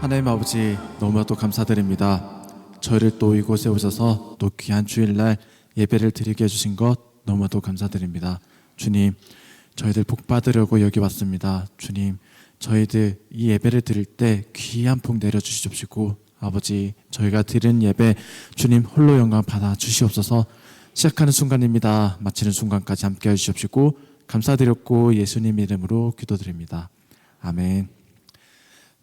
하나님 아버지, 너무나도 감사드립니다. 저희를 또 이곳에 오셔서 또 귀한 주일날 예배를 드리게 해주신 것 너무나도 감사드립니다. 주님, 저희들 복 받으려고 여기 왔습니다. 주님, 저희들 이 예배를 드릴 때 귀한 복 내려주시옵시고, 아버지, 저희가 드린 예배 주님 홀로 영광 받아 주시옵소서. 시작하는 순간입니다. 마치는 순간까지 함께 해주시옵시고 감사드렸고 예수님 이름으로 기도드립니다. 아멘.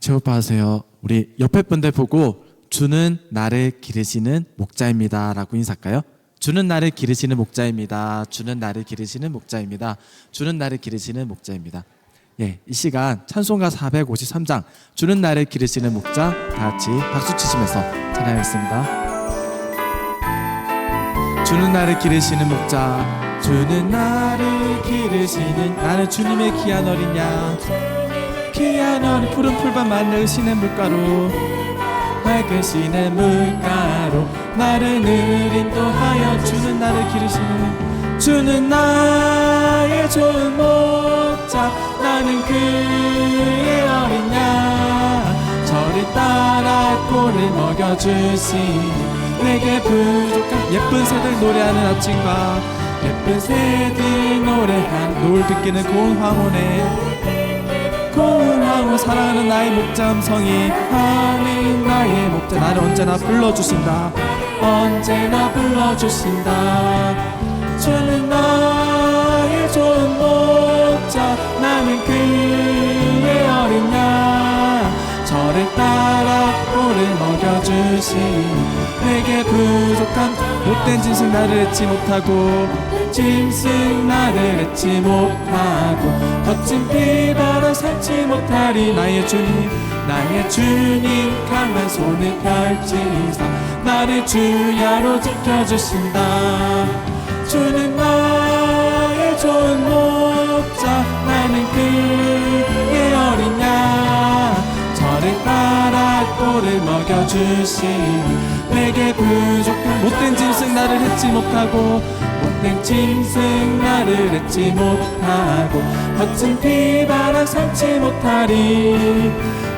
제호파하세요. 우리 옆에 분들 보고 주는 나를 기르시는 목자입니다 라고 인사할까요? 주는 나를 기르시는 목자입니다. 주는 나를 기르시는 목자입니다. 주는 나를 기르시는 목자입니다. 예, 이 시간 찬송가 453장 주는 나를 기르시는 목자 다 같이 박수 치시면서 찬양하겠습니다. 주는 나를 기르시는 목자, 주는 나를 기르시는, 나는 주님의 귀한 어린 양, 귀한 어린 푸른 풀밭 만드시는 물가로, 맑은 시내 물가로 나를 늘 인도하여 주는 나를 기르시는, 주는 나의 좋은 목자, 나는 그의 어린 양, 저를 따라 꼴을 먹여주시니 내게 부족한 예쁜 새들 노래하는 아침과 예쁜 새들 노래한 노을 듣기는 고운 황혼에, 고운 황혼 사랑하는 나의 목자 음성이 하는 나의 목자, 나를 언제나 불러주신다, 언제나 불러주신다. 주는 나의 좋은 목자, 나는 그의 어린 양, 저를 따라 꼴을 먹여주시니 내게 부족한 못된 짐승 나를 잊지 못하고, 짐승 나를 잊지 못하고, 거친 비바람 삼지 못하리. 나의 주님, 나의 주님 강한 손을 펼치사 나를 주야로 지켜주신다. 주는 나의 좋은 목자, 나는 그의 어린 양, 저를 따라 꼴을 먹여주시니 내게 부족한 못된 짐승 나를 잊지 못하고, 못된 짐승 나를 잊지 못하고, 거친 비바람 삼지 못하리.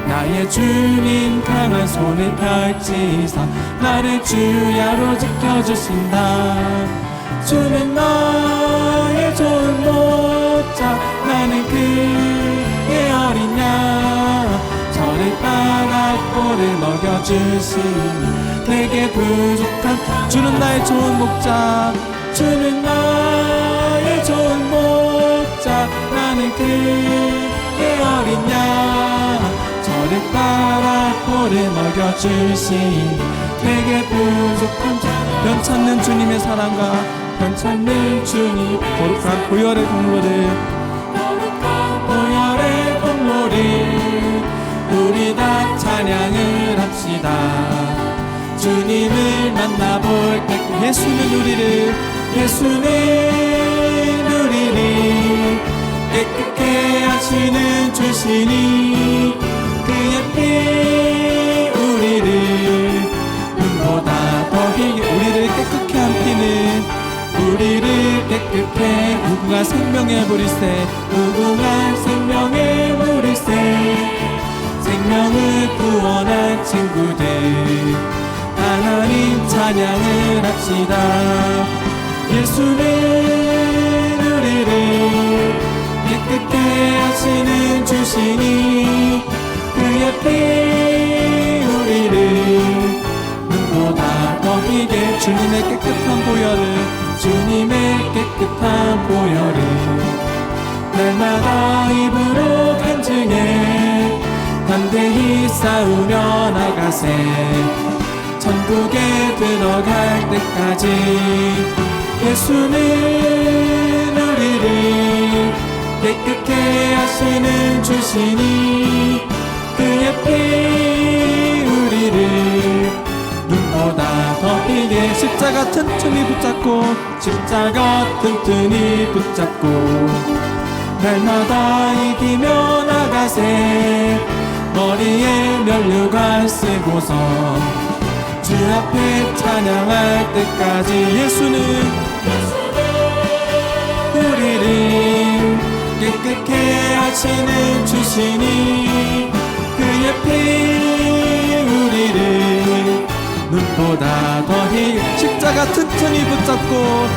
나의 주님 강한 손을 펼치사 나를 주야로 지켜주신다. 주는 나의 좋은 목자, 나는 그의 어린 양, 저를 따라 꼴을 먹여주시니 내게 부족한, 주는 나의 좋은 목자, 주는 나의 좋은 목자, 나는 그의 어린 양, 저를 따라 꼴을 먹여주시니 내게 부족한, 변찮는 주님의 사랑과 변찮는 주님 거룩한 보혈의 공로를, 거룩한 보혈의 공로를 우리 다 찬양을 합시다. 주님을 만나볼 때 예수는 우리를, 예수는 우리를 깨끗게 하시는 주시니 그의 피 우리를 눈보다 더 희게, 우리를 깨끗게 한 피는 우리를 깨끗해 무궁한 생명의 물일새, 무궁한 생명의 물일새, 생명을 구원한 친구들 하나님 찬양을 합시다. 예수는 우리를 깨끗게 하시는 주시니 그의 피 우리를 눈보다 더 희게, 주님의 깨끗한 보혈을, 주님의 깨끗한 보혈을 날마다 입으로 간증해 담대히 싸우며 나가세 천국에 들어갈 때까지. 예수는 우리를 깨끗게 하시는 주시니 그의 피 우리를 눈보다 더 희게, 십자가 튼튼히 붙잡고, 십자가 튼튼히 붙잡고 날마다 이기며 나가세 머리에 면류관 쓰고서 주 앞에 찬양할 때까지. 예수는 우리를 깨끗게 하시는 주시니 그의 피 눈보다 더히 십자가 튼튼히 붙잡고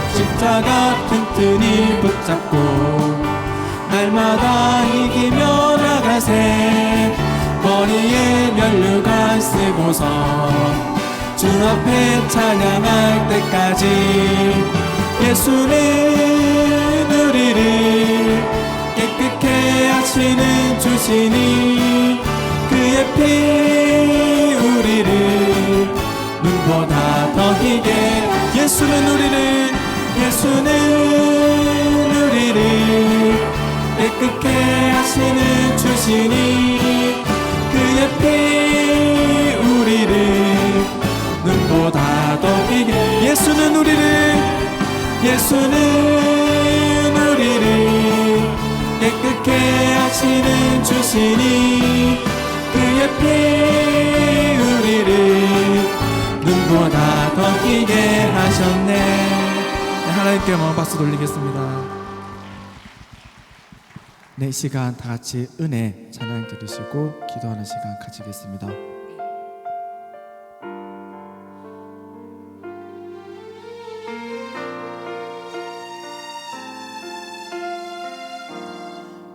날마다 이기며 나가세. 머리에 면류관 쓰고서 주 앞에 찬양할 때까지 예수는 우리를 깨끗게 하시는 주시니 그의 피 우리를 눈보다 더 희게 예수는 우리를 깨끗게 하시는 주시니 그의 피 우리를 눈보다 더 희게 예수는 우리를 깨끗게 하시는 주시니 그의 피 우리를 눈보다 더 희게 하셨네. 하나님께 마음 박수 돌리겠습니다. 네, 시간 다 같이 은혜 찬양 드리시고 기도하는 시간 가지겠습니다.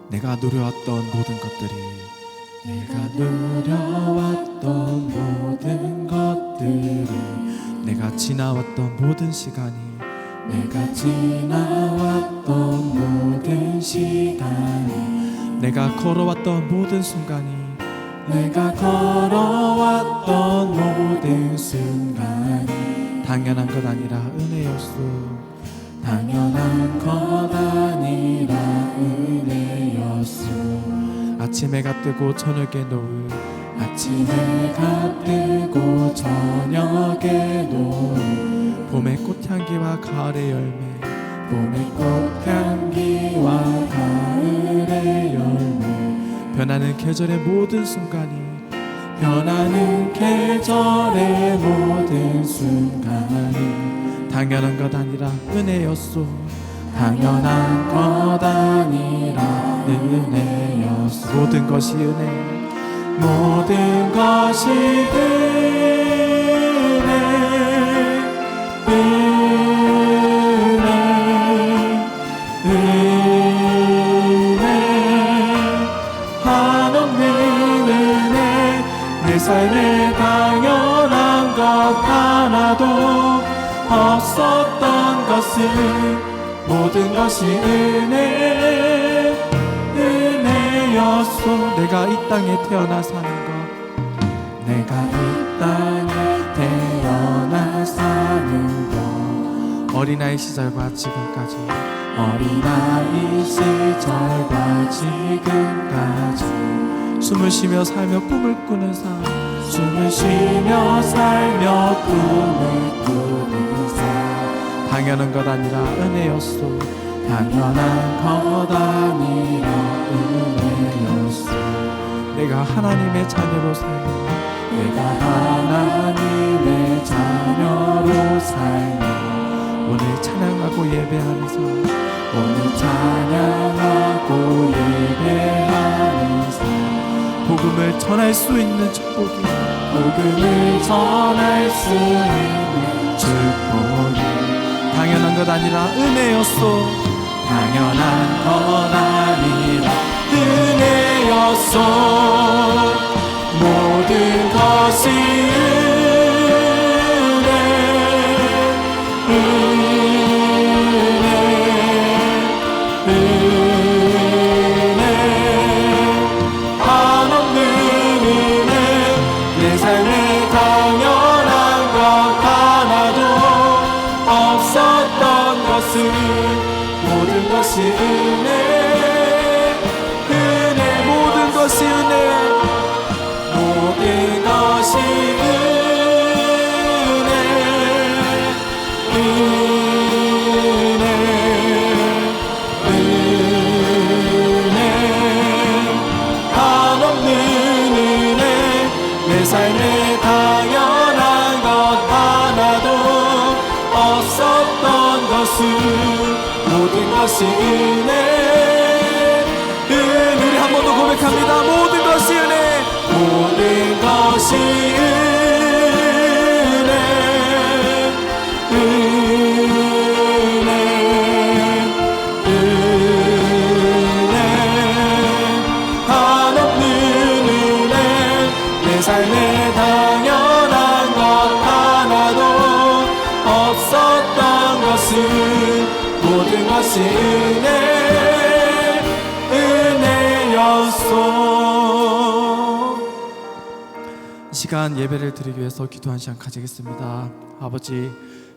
내가 누려왔던 모든 것들이 내가 지나왔던 모든 시간이 내가 걸어왔던 모든 순간이 당연한 것 아니라 은혜였소. 아침 해가 뜨고 저녁에 노을 봄의 꽃향기와 가을의 열매 변하는 계절의 모든 순간이 당연한 것 아니라 은혜였소. 모든 것이 한없는 은혜. 내 삶에 당연한 것 하나도 없었던 것은 모든 것이 은혜였소. 내가 이 땅에 태어나 사는 것 어린아이 시절과 지금까지 숨을 쉬며 살며 꿈을 꾸는 삶 당연한 것 아니라 은혜였소. 내가 하나님의 자녀로 살며 오늘 찬양하고 예배하면서 복음을 전할 수 있는 축복이 당연한 것 아니라 은혜였소. 모든 것이 한없는 은혜. 내 삶에 당연한 것 하나도 없었던 것은 모든 것이 모든 것이 한없는 은혜. 내 삶에 당연한 것 하나도 없었던 것은 모든 것이 우리 한 번 더 고백합니다. 모든 것이 은혜. 삶에 당연한 것 하나도 없었던 것은 모든 것이 은혜였소. 이 시간 예배를 드리기 위해서 기도한 시간 가지겠습니다. 아버지,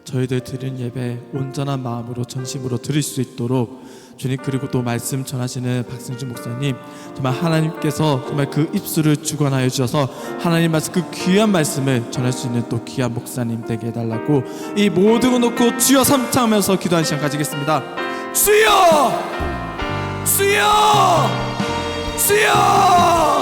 저희들 드린 예배 온전한 마음으로 전심으로 드릴 수 있도록 주님, 그리고 또 말씀 전하시는 박승준 목사님, 정말 하나님께서 정말 그 입술을 주관하여 주셔서 하나님 말씀, 그 귀한 말씀을 전할 수 있는 또 귀한 목사님 되게 해달라고 이 모든 거 놓고 주여 삼창하면서 기도하는 시간 가지겠습니다. 주여! 주여! 주여!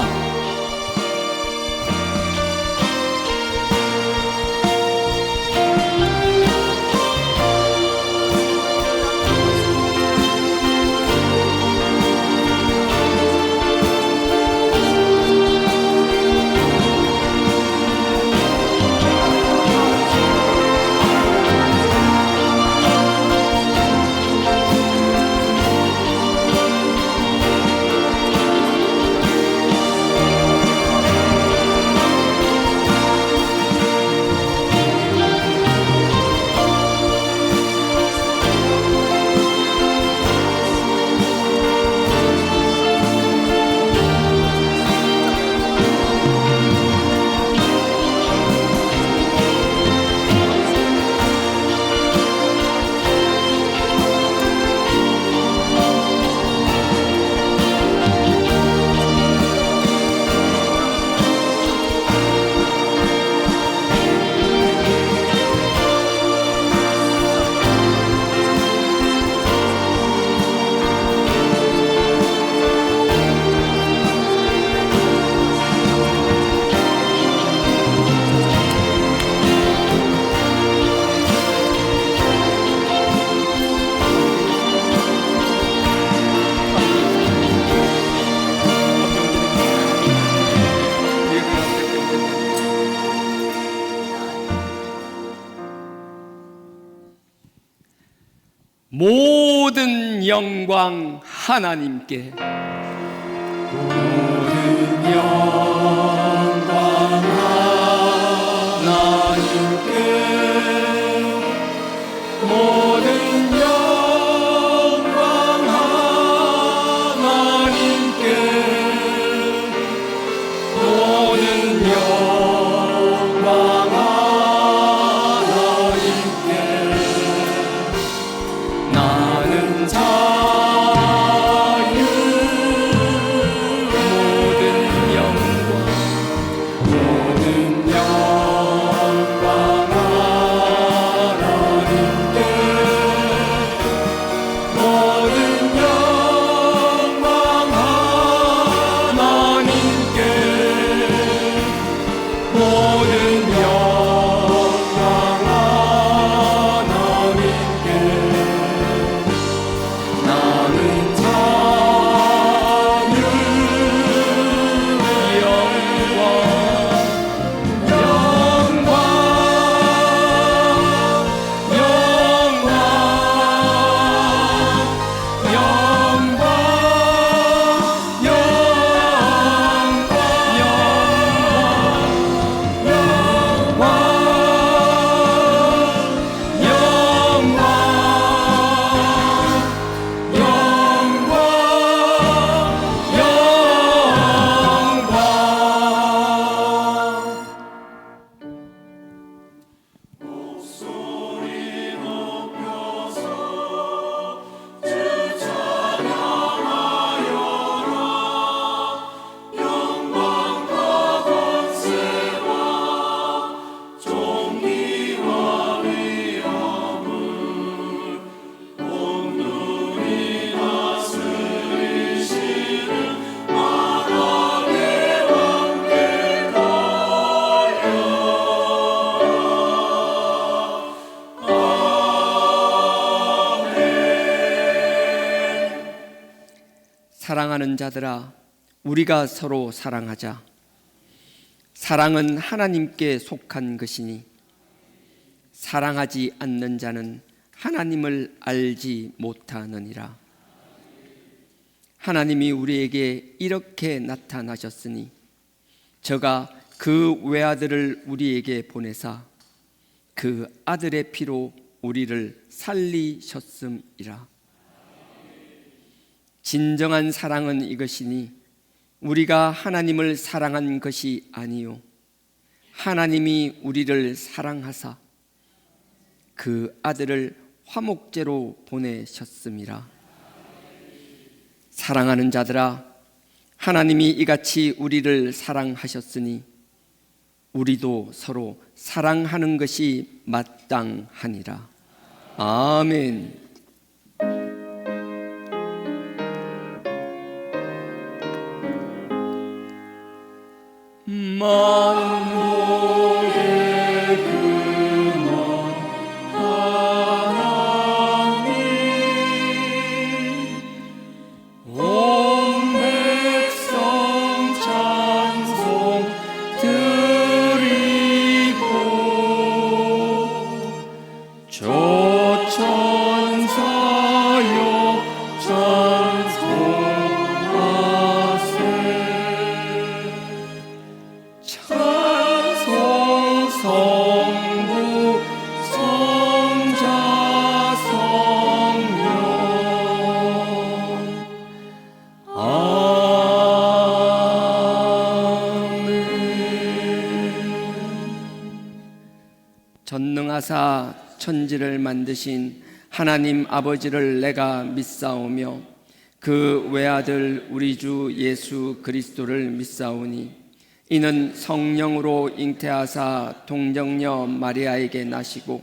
모든 영광 하나님께. 모든 영광 하나님께. 모든 영광 하나님께. 모든 영광 하나님께. 나는 자유. 모든 영광 하나님께. 모든 영광 하나님께. 모든 영광 하나님께. 나는 자유. 사랑하는 자들아, 우리가 서로 사랑하자. 사랑은 하나님께 속한 것이니 사랑하지 않는 자는 하나님을 알지 못하느니라. 하나님이 우리에게 이렇게 나타나셨으니 저가 그 외아들을 우리에게 보내사 그 아들의 피로 우리를 살리셨음이라. 진정한 사랑은 이것이니 우리가 하나님을 사랑한 것이 아니요 하나님이 우리를 사랑하사 그 아들을 화목제로 보내셨음이라. 사랑하는 자들아, 하나님이 이같이 우리를 사랑하셨으니 우리도 서로 사랑하는 것이 마땅하니라. 아멘. 만국의 근원 하나님, 온 백성 찬송 드리고 조천사여 찬송하세. 찬송 성부 성자 성령 아멘. 전능하사 천지를 만드신 하나님 아버지를 내가 믿사오며 그 외아들 우리 주 예수 그리스도를 믿사오니 이는 성령으로 잉태하사 동정녀 마리아에게 나시고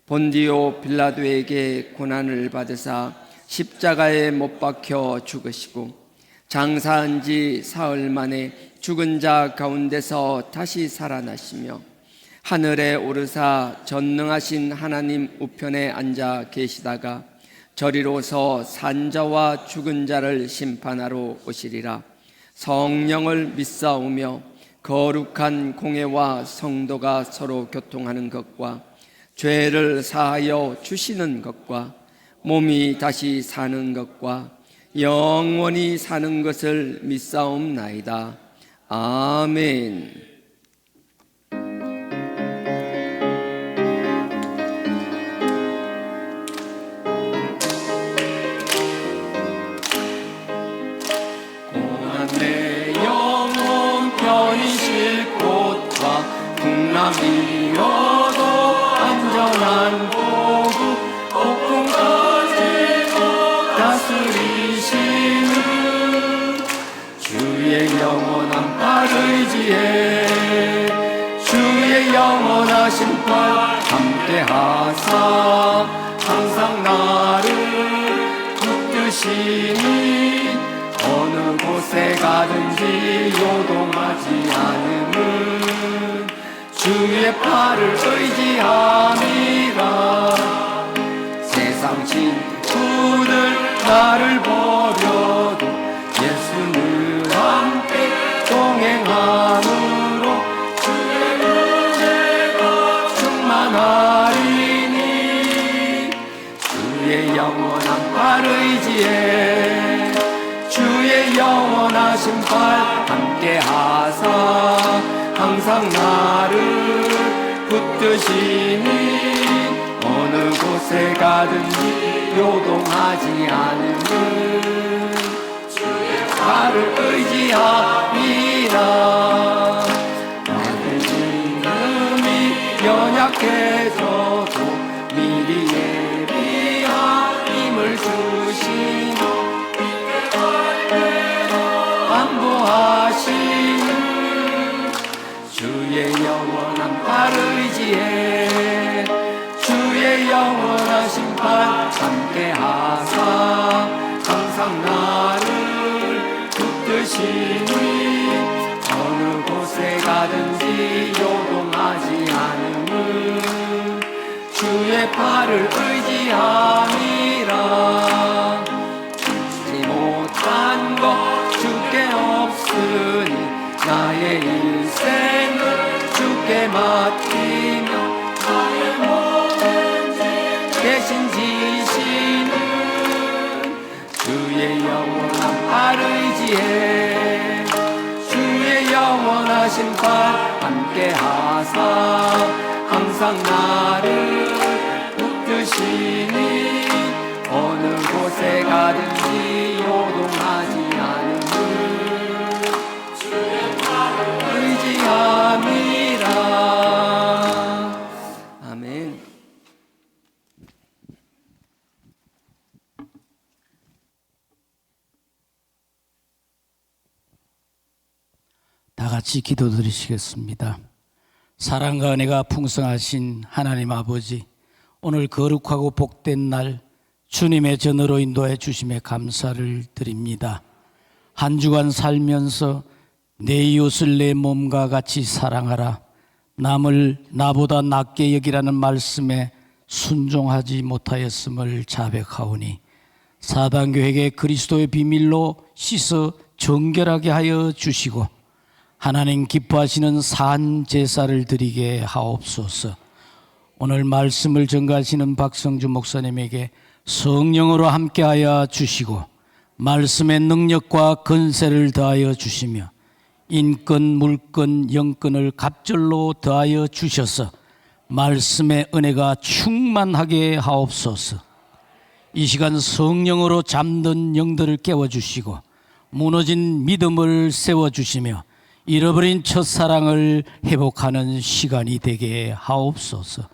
본디오 빌라도에게 고난을 받으사 십자가에 못 박혀 죽으시고 장사한 지 사흘 만에 죽은 자 가운데서 다시 살아나시며 하늘에 오르사 전능하신 하나님 우편에 앉아 계시다가 저리로서 산자와 죽은 자를 심판하러 오시리라. 성령을 믿사오며 거룩한 공회와 성도가 서로 교통하는 것과 죄를 사하여 주시는 것과 몸이 다시 사는 것과 영원히 사는 것을 믿사옵나이다. 아멘. 내 영혼 편히 쉴 곳과 풍랑이어도 안전한 보구 폭풍까지 다스리시는 주의 영원한 팔 의지에 주의 영원하신 팔 함께하사 항상 나를 붙드시니 어느 곳에 가든지 요동하지 않음은 주의 팔을 의지함이라. 세상 친구들 나를 버려도 예수는 함께 동행함으로 주의 은혜가 충만하리니 주의 영원한 팔 의지에 주의 영원하신 팔 함께하사 항상 나를 붙드시니 어느 곳에 가든지 요동하지 않음은 주의 팔을 의지함이라. 나의 믿음이 연약해져도 미리 예비한 힘을 주시니 안보하시는 주의 영원한 팔 의지에 주의 영원하신 팔 함께하사 항상 나를 붙드시니 어느 곳에 가든지 요동하지 않음은 주의 팔을 의지함이라. 잊지 못한 것 주께 없으니 나의 인생을 주께 맡기며 나의 모든 죄 대신 지시는 주의 영원한 팔 의지에 주의 영원한 영원하신 발 함께 하사 항상 나를 붙드시니 어느 곳에 가든지 요동하지 않으니 주의 팔을 의지함이라. 아멘. 다 같이 기도드리시겠습니다. 사랑과 은혜가 풍성하신 하나님 아버지, 오늘 거룩하고 복된 날 주님의 전으로 인도해 주심에 감사를 드립니다. 한 주간 살면서 내 이웃을 내 몸과 같이 사랑하라, 남을 나보다 낫게 여기라는 말씀에 순종하지 못하였음을 자백하오니 사단교회에 그리스도의 비밀로 씻어 정결하게 하여 주시고 하나님 기뻐하시는 산 제사를 드리게 하옵소서. 오늘 말씀을 전가하시는 박성주 목사님에게 성령으로 함께하여 주시고 말씀의 능력과 건세를 더하여 주시며 인권, 물권, 영권을 갑절로 더하여 주셔서 말씀의 은혜가 충만하게 하옵소서. 이 시간 성령으로 잠든 영들을 깨워주시고 무너진 믿음을 세워주시며 잃어버린 첫사랑을 회복하는 시간이 되게 하옵소서.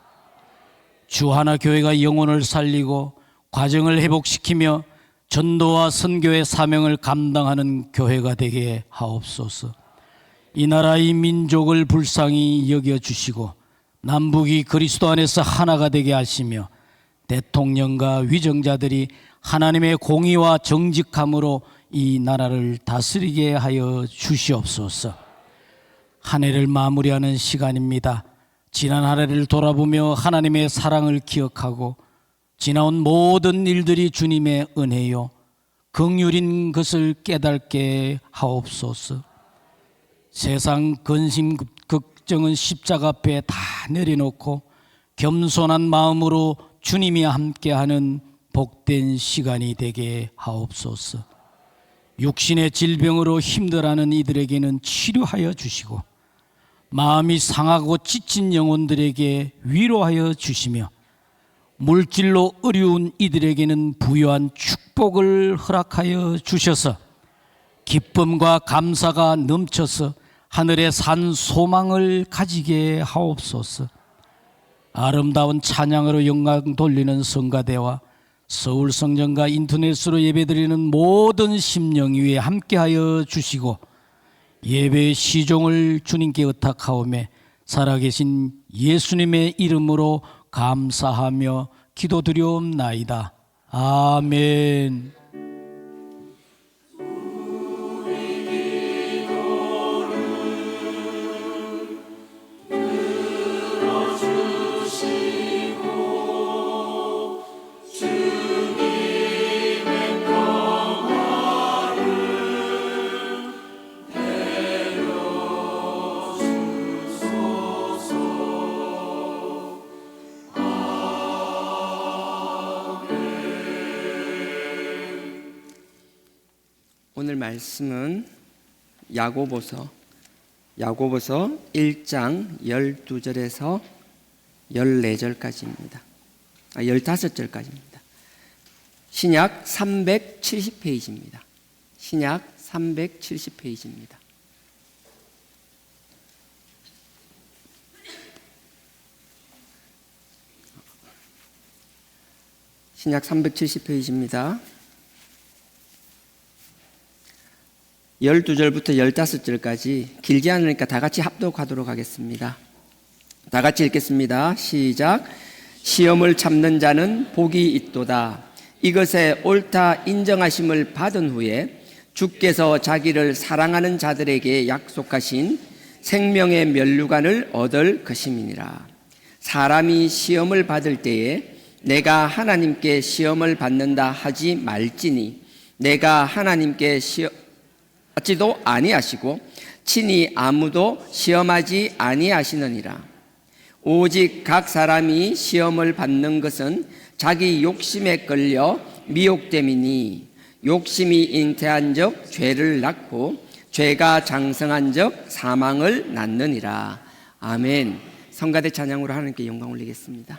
주하나 교회가 영혼을 살리고 과정을 회복시키며 전도와 선교의 사명을 감당하는 교회가 되게 하옵소서. 이 나라의 민족을 불쌍히 여겨주시고 남북이 그리스도 안에서 하나가 되게 하시며 대통령과 위정자들이 하나님의 공의와 정직함으로 이 나라를 다스리게 하여 주시옵소서. 한 해를 마무리하는 시간입니다. 지난 한 해를 돌아보며 하나님의 사랑을 기억하고 지나온 모든 일들이 주님의 은혜요 긍휼인 것을 깨닫게 하옵소서. 세상 근심 걱정은 십자가 앞에 다 내려놓고 겸손한 마음으로 주님이 함께하는 복된 시간이 되게 하옵소서. 육신의 질병으로 힘들어하는 이들에게는 치료하여 주시고 마음이 상하고 지친 영혼들에게 위로하여 주시며 물질로 어려운 이들에게는 부유한 축복을 허락하여 주셔서 기쁨과 감사가 넘쳐서 하늘에 산 소망을 가지게 하옵소서. 아름다운 찬양으로 영광 돌리는 성가대와 서울성전과 인터넷으로 예배드리는 모든 심령 위에 함께하여 주시고 예배의 시종을 주님께 의탁하오매 살아계신 예수님의 이름으로 감사하며 기도드리옵나이다. 아멘. 오늘 말씀은 야고보서 1장 12절에서 14절까지입니다. 15절까지입니다. 신약 370페이지입니다. 신약 370페이지입니다. 신약 370페이지입니다. 12절부터 15절까지 길지 않으니까 다 같이 합독하도록 하겠습니다. 다 같이 읽겠습니다. 시작. 시험을 참는 자는 복이 있도다. 이것에 옳다 인정하심을 받은 후에 주께서 자기를 사랑하는 자들에게 약속하신 생명의 면류관을 얻을 것임이니라. 사람이 시험을 받을 때에 내가 하나님께 시험을 받는다 하지 말지니 내가 하나님께 받지도 아니하시고 친히 아무도 시험하지 아니하시느니라. 오직 각 사람이 시험을 받는 것은 자기 욕심에 끌려 미혹됨이니 욕심이 잉태한 적 죄를 낳고 죄가 장성한적 사망을 낳느니라. 아멘. 성가대 찬양으로 하나님께 영광 올리겠습니다.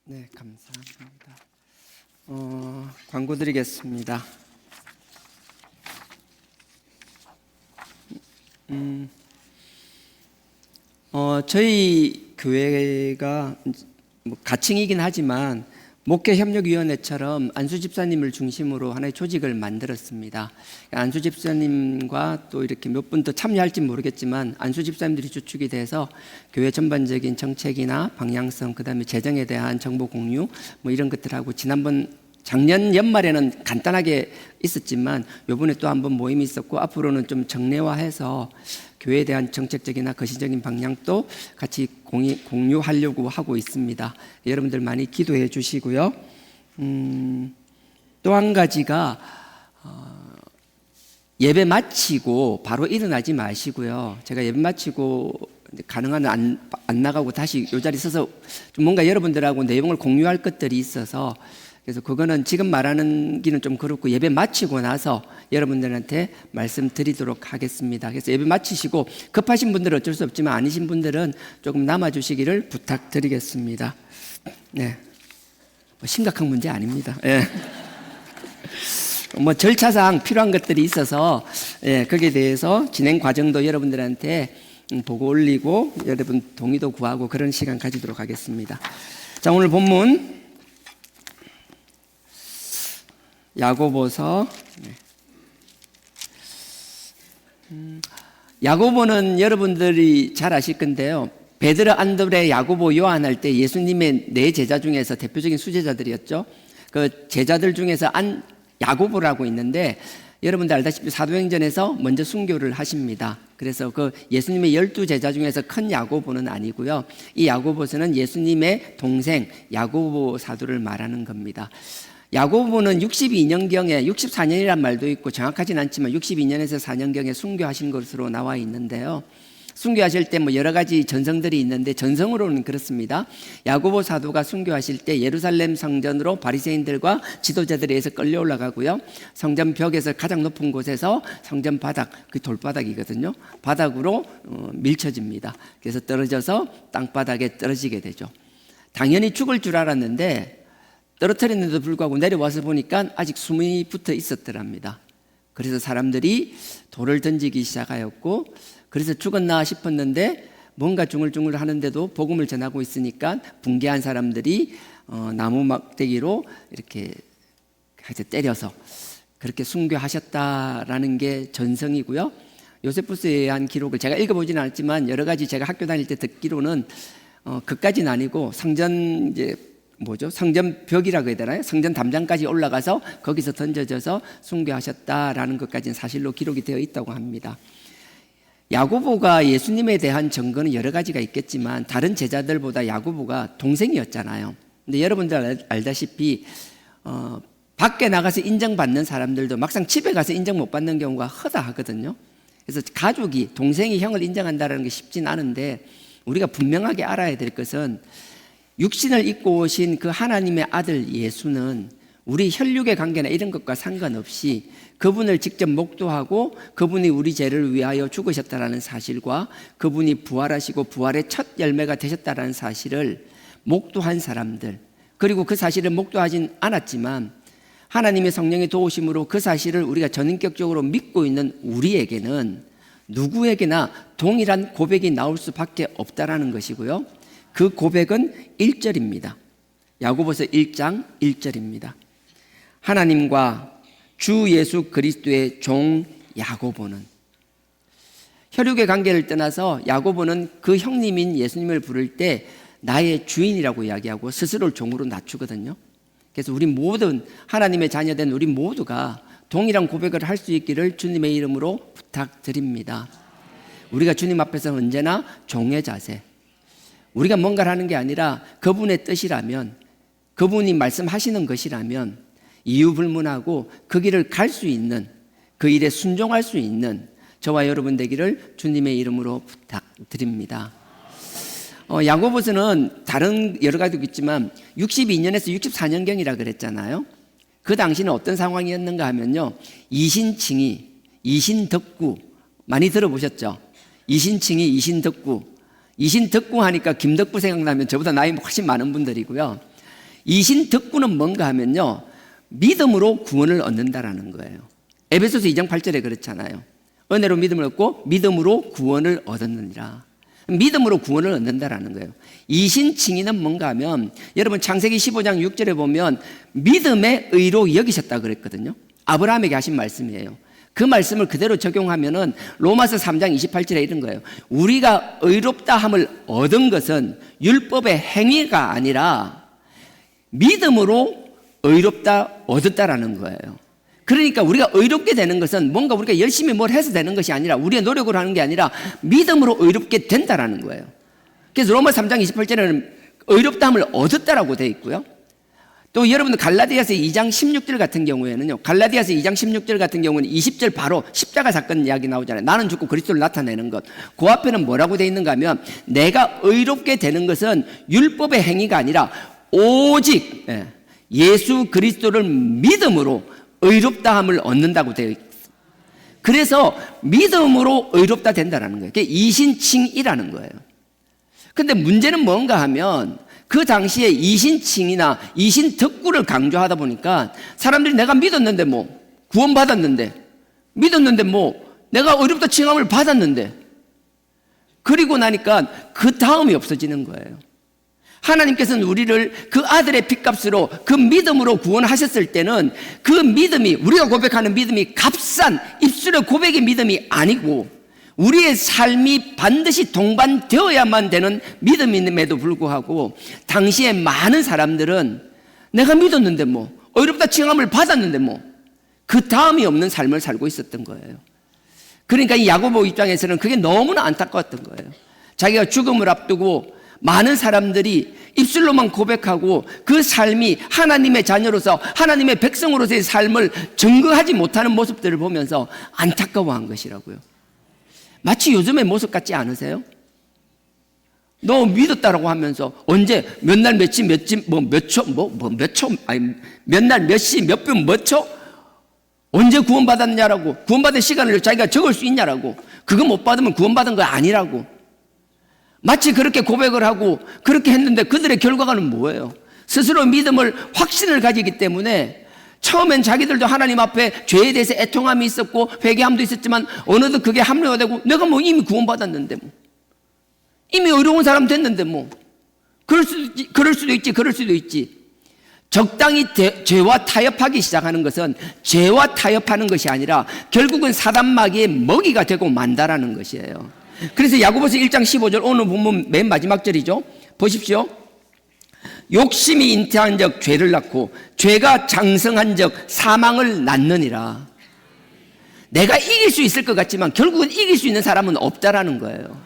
네, 감사합니다. 광고 드리겠습니다. 저희 교회가 뭐 가칭이긴 하지만 목회협력위원회처럼 안수 집사님을 중심으로 하나의 조직을 만들었습니다. 안수 집사님과 또 이렇게 몇 분 더 참여할지 모르겠지만 안수 집사님들이 주축이 돼서 교회 전반적인 정책이나 방향성, 그다음에 재정에 대한 정보 공유 뭐 이런 것들하고 작년 연말에는 간단하게 있었지만 이번에 또 한번 모임이 있었고 앞으로는 좀 정례화해서 교회에 대한 정책적이나 거시적인 방향도 같이 공유하려고 하고 있습니다. 여러분들 많이 기도해 주시고요. 또 한 가지가 예배 마치고 바로 일어나지 마시고요. 제가 예배 마치고 가능한 안 나가고 다시 이 자리 서서 좀 뭔가 여러분들하고 내용을 공유할 것들이 있어서, 그래서 그거는 지금 말하는 기는 좀 그렇고 예배 마치고 나서 여러분들한테 말씀드리도록 하겠습니다. 그래서 예배 마치시고 급하신 분들은 어쩔 수 없지만 아니신 분들은 조금 남아주시기를 부탁드리겠습니다. 네, 심각한 문제 아닙니다. 예. 뭐 절차상 필요한 것들이 있어서 거기에 대해서 진행 과정도 여러분들한테 보고 올리고 여러분 동의도 구하고 그런 시간 가지도록 하겠습니다. 자, 오늘 본문 야고보서. 야고보는 여러분들이 잘 아실 건데요. 베드로, 안드레, 야고보, 요한 할 때 예수님의 네 제자 중에서 대표적인 수제자들이었죠. 그 제자들 중에서 야고보라고 있는데, 여러분들 알다시피 사도행전에서 먼저 순교를 하십니다. 그래서 그 예수님의 12제자 중에서 큰 야고보는 아니고요. 이 야고보서는 예수님의 동생 야고보 사도를 말하는 겁니다. 야고보는 62년경에 64년이란 말도 있고 정확하진 않지만 62년에서 4년경에 순교하신 것으로 나와 있는데요. 순교하실 때 뭐 여러 가지 전성들이 있는데 전성으로는 그렇습니다. 야고보 사도가 순교하실 때 예루살렘 성전으로 바리새인들과 지도자들에 의해서 끌려 올라가고요. 성전 벽에서 가장 높은 곳에서 성전 바닥, 그 돌바닥이거든요. 바닥으로 밀쳐집니다. 그래서 떨어져서 땅바닥에 떨어지게 되죠. 당연히 죽을 줄 알았는데 떨어뜨렸는데도 불구하고 내려와서 보니까 아직 숨이 붙어 있었더랍니다. 그래서 사람들이 돌을 던지기 시작하였고, 그래서 죽었나 싶었는데 뭔가 중얼중얼 하는데도 복음을 전하고 있으니까 붕괴한 사람들이 나무 막대기로 이렇게 때려서 그렇게 순교하셨다라는 게 전성이고요. 요세푸스에 의한 기록을 제가 읽어보지는 않았지만 여러 가지 제가 학교 다닐 때 듣기로는 그까지는 아니고 성전 성전 벽이라고 해야 되나요? 성전 담장까지 올라가서 거기서 던져져서 순교하셨다라는 것까지는 사실로 기록이 되어 있다고 합니다. 야고보가 예수님에 대한 증거는 여러 가지가 있겠지만 다른 제자들보다 야고보가 동생이었잖아요. 근데 여러분들 알다시피 밖에 나가서 인정받는 사람들도 막상 집에 가서 인정 못 받는 경우가 허다하거든요. 그래서 가족이, 동생이 형을 인정한다는 게 쉽진 않은데, 우리가 분명하게 알아야 될 것은 육신을 입고 오신 그 하나님의 아들 예수는 우리 혈육의 관계나 이런 것과 상관없이 그분을 직접 목도하고 그분이 우리 죄를 위하여 죽으셨다는 사실과 그분이 부활하시고 부활의 첫 열매가 되셨다는 사실을 목도한 사람들, 그리고 그 사실을 목도하진 않았지만 하나님의 성령의 도우심으로 그 사실을 우리가 전인격적으로 믿고 있는 우리에게는 누구에게나 동일한 고백이 나올 수밖에 없다라는 것이고요. 그 고백은 1절입니다. 야고보서 1장 1절입니다. 하나님과 주 예수 그리스도의 종 야고보는, 혈육의 관계를 떠나서 야고보는 그 형님인 예수님을 부를 때 나의 주인이라고 이야기하고 스스로를 종으로 낮추거든요. 그래서 우리 모든 하나님의 자녀된 우리 모두가 동일한 고백을 할 수 있기를 주님의 이름으로 부탁드립니다. 우리가 주님 앞에서 언제나 종의 자세, 우리가 뭔가를 하는 게 아니라 그분의 뜻이라면, 그분이 말씀하시는 것이라면 이유 불문하고 그 길을 갈 수 있는, 그 일에 순종할 수 있는 저와 여러분 되기를 주님의 이름으로 부탁드립니다. 야고보서는 다른 여러 가지도 있지만 62년에서 64년경이라 그랬잖아요. 그 당시는 어떤 상황이었는가 하면요, 이신덕구 많이 들어보셨죠? 이신덕구 하니까 김덕구 생각나면 저보다 나이 훨씬 많은 분들이고요. 이신덕구는 뭔가 하면요, 믿음으로 구원을 얻는다라는 거예요. 에베소서 2장 8절에 그렇잖아요. 은혜로 믿음을 얻고 믿음으로 구원을 얻었느니라. 믿음으로 구원을 얻는다라는 거예요. 이신칭의는 뭔가 하면, 여러분 창세기 15장 6절에 보면 믿음의 의로 여기셨다 그랬거든요. 아브라함에게 하신 말씀이에요. 그 말씀을 그대로 적용하면은 로마서 3장 28절에 이런 거예요. 우리가 의롭다 함을 얻은 것은 율법의 행위가 아니라 믿음으로 의롭다 얻었다라는 거예요. 그러니까 우리가 의롭게 되는 것은 뭔가 우리가 열심히 뭘 해서 되는 것이 아니라, 우리의 노력으로 하는 게 아니라 믿음으로 의롭게 된다라는 거예요. 그래서 로마 3장 28절에는 의롭다함을 얻었다라고 되어 있고요. 또 여러분들 갈라디아서 2장 16절 같은 경우에는요, 갈라디아서 2장 16절 같은 경우는 20절 바로 십자가 사건 이야기 나오잖아요. 나는 죽고 그리스도를 나타내는 것. 그 앞에는 뭐라고 되어 있는가 하면 내가 의롭게 되는 것은 율법의 행위가 아니라 오직 예수 그리스도를 믿음으로 의롭다함을 얻는다고 되어 있습니다. 그래서 믿음으로 의롭다 된다는 거예요. 그게 이신칭이라는 거예요. 근데 문제는 뭔가 하면 그 당시에 이신칭이나 이신덕구를 강조하다 보니까 사람들이 내가 믿었는데 뭐 구원받았는데 믿었는데 뭐 내가 의롭다 칭함을 받았는데 그리고 나니까 그 다음이 없어지는 거예요. 하나님께서는 우리를 그 아들의 핏값으로 그 믿음으로 구원하셨을 때는 그 믿음이 우리가 고백하는 믿음이 값싼 입술의 고백의 믿음이 아니고 우리의 삶이 반드시 동반되어야만 되는 믿음임에도 불구하고 당시에 많은 사람들은 내가 믿었는데 뭐 의롭다 칭함을 받았는데 뭐 그 다음이 없는 삶을 살고 있었던 거예요. 그러니까 이 야고보 입장에서는 그게 너무나 안타까웠던 거예요. 자기가 죽음을 앞두고 많은 사람들이 입술로만 고백하고 그 삶이 하나님의 자녀로서 하나님의 백성으로서의 삶을 증거하지 못하는 모습들을 보면서 안타까워한 것이라고요. 마치 요즘의 모습 같지 않으세요? 너 믿었다라고 하면서 언제 몇 날 며칠 몇 초 아니 몇 날 몇 시 몇 분 몇 초 언제 구원받았냐라고 구원받은 시간을 자기가 적을 수 있냐라고 그거 못 받으면 구원받은 거 아니라고 마치 그렇게 고백을 하고 그렇게 했는데 그들의 결과는 뭐예요? 스스로 믿음을 확신을 가지기 때문에 처음엔 자기들도 하나님 앞에 죄에 대해서 애통함이 있었고 회개함도 있었지만 어느덧 그게 합리화되고 내가 뭐 이미 구원받았는데 뭐 이미 의로운 사람 됐는데 뭐 그럴 수도 있지. 적당히 죄와 타협하기 시작하는 것은 죄와 타협하는 것이 아니라 결국은 사단마귀의 먹이가 되고 만다라는 것이에요. 그래서 야고보서 1장 15절 오늘 본문 맨 마지막 절이죠. 보십시오. 욕심이 잉태한 적 죄를 낳고 죄가 장성한 적 사망을 낳느니라. 내가 이길 수 있을 것 같지만 결국은 이길 수 있는 사람은 없다라는 거예요.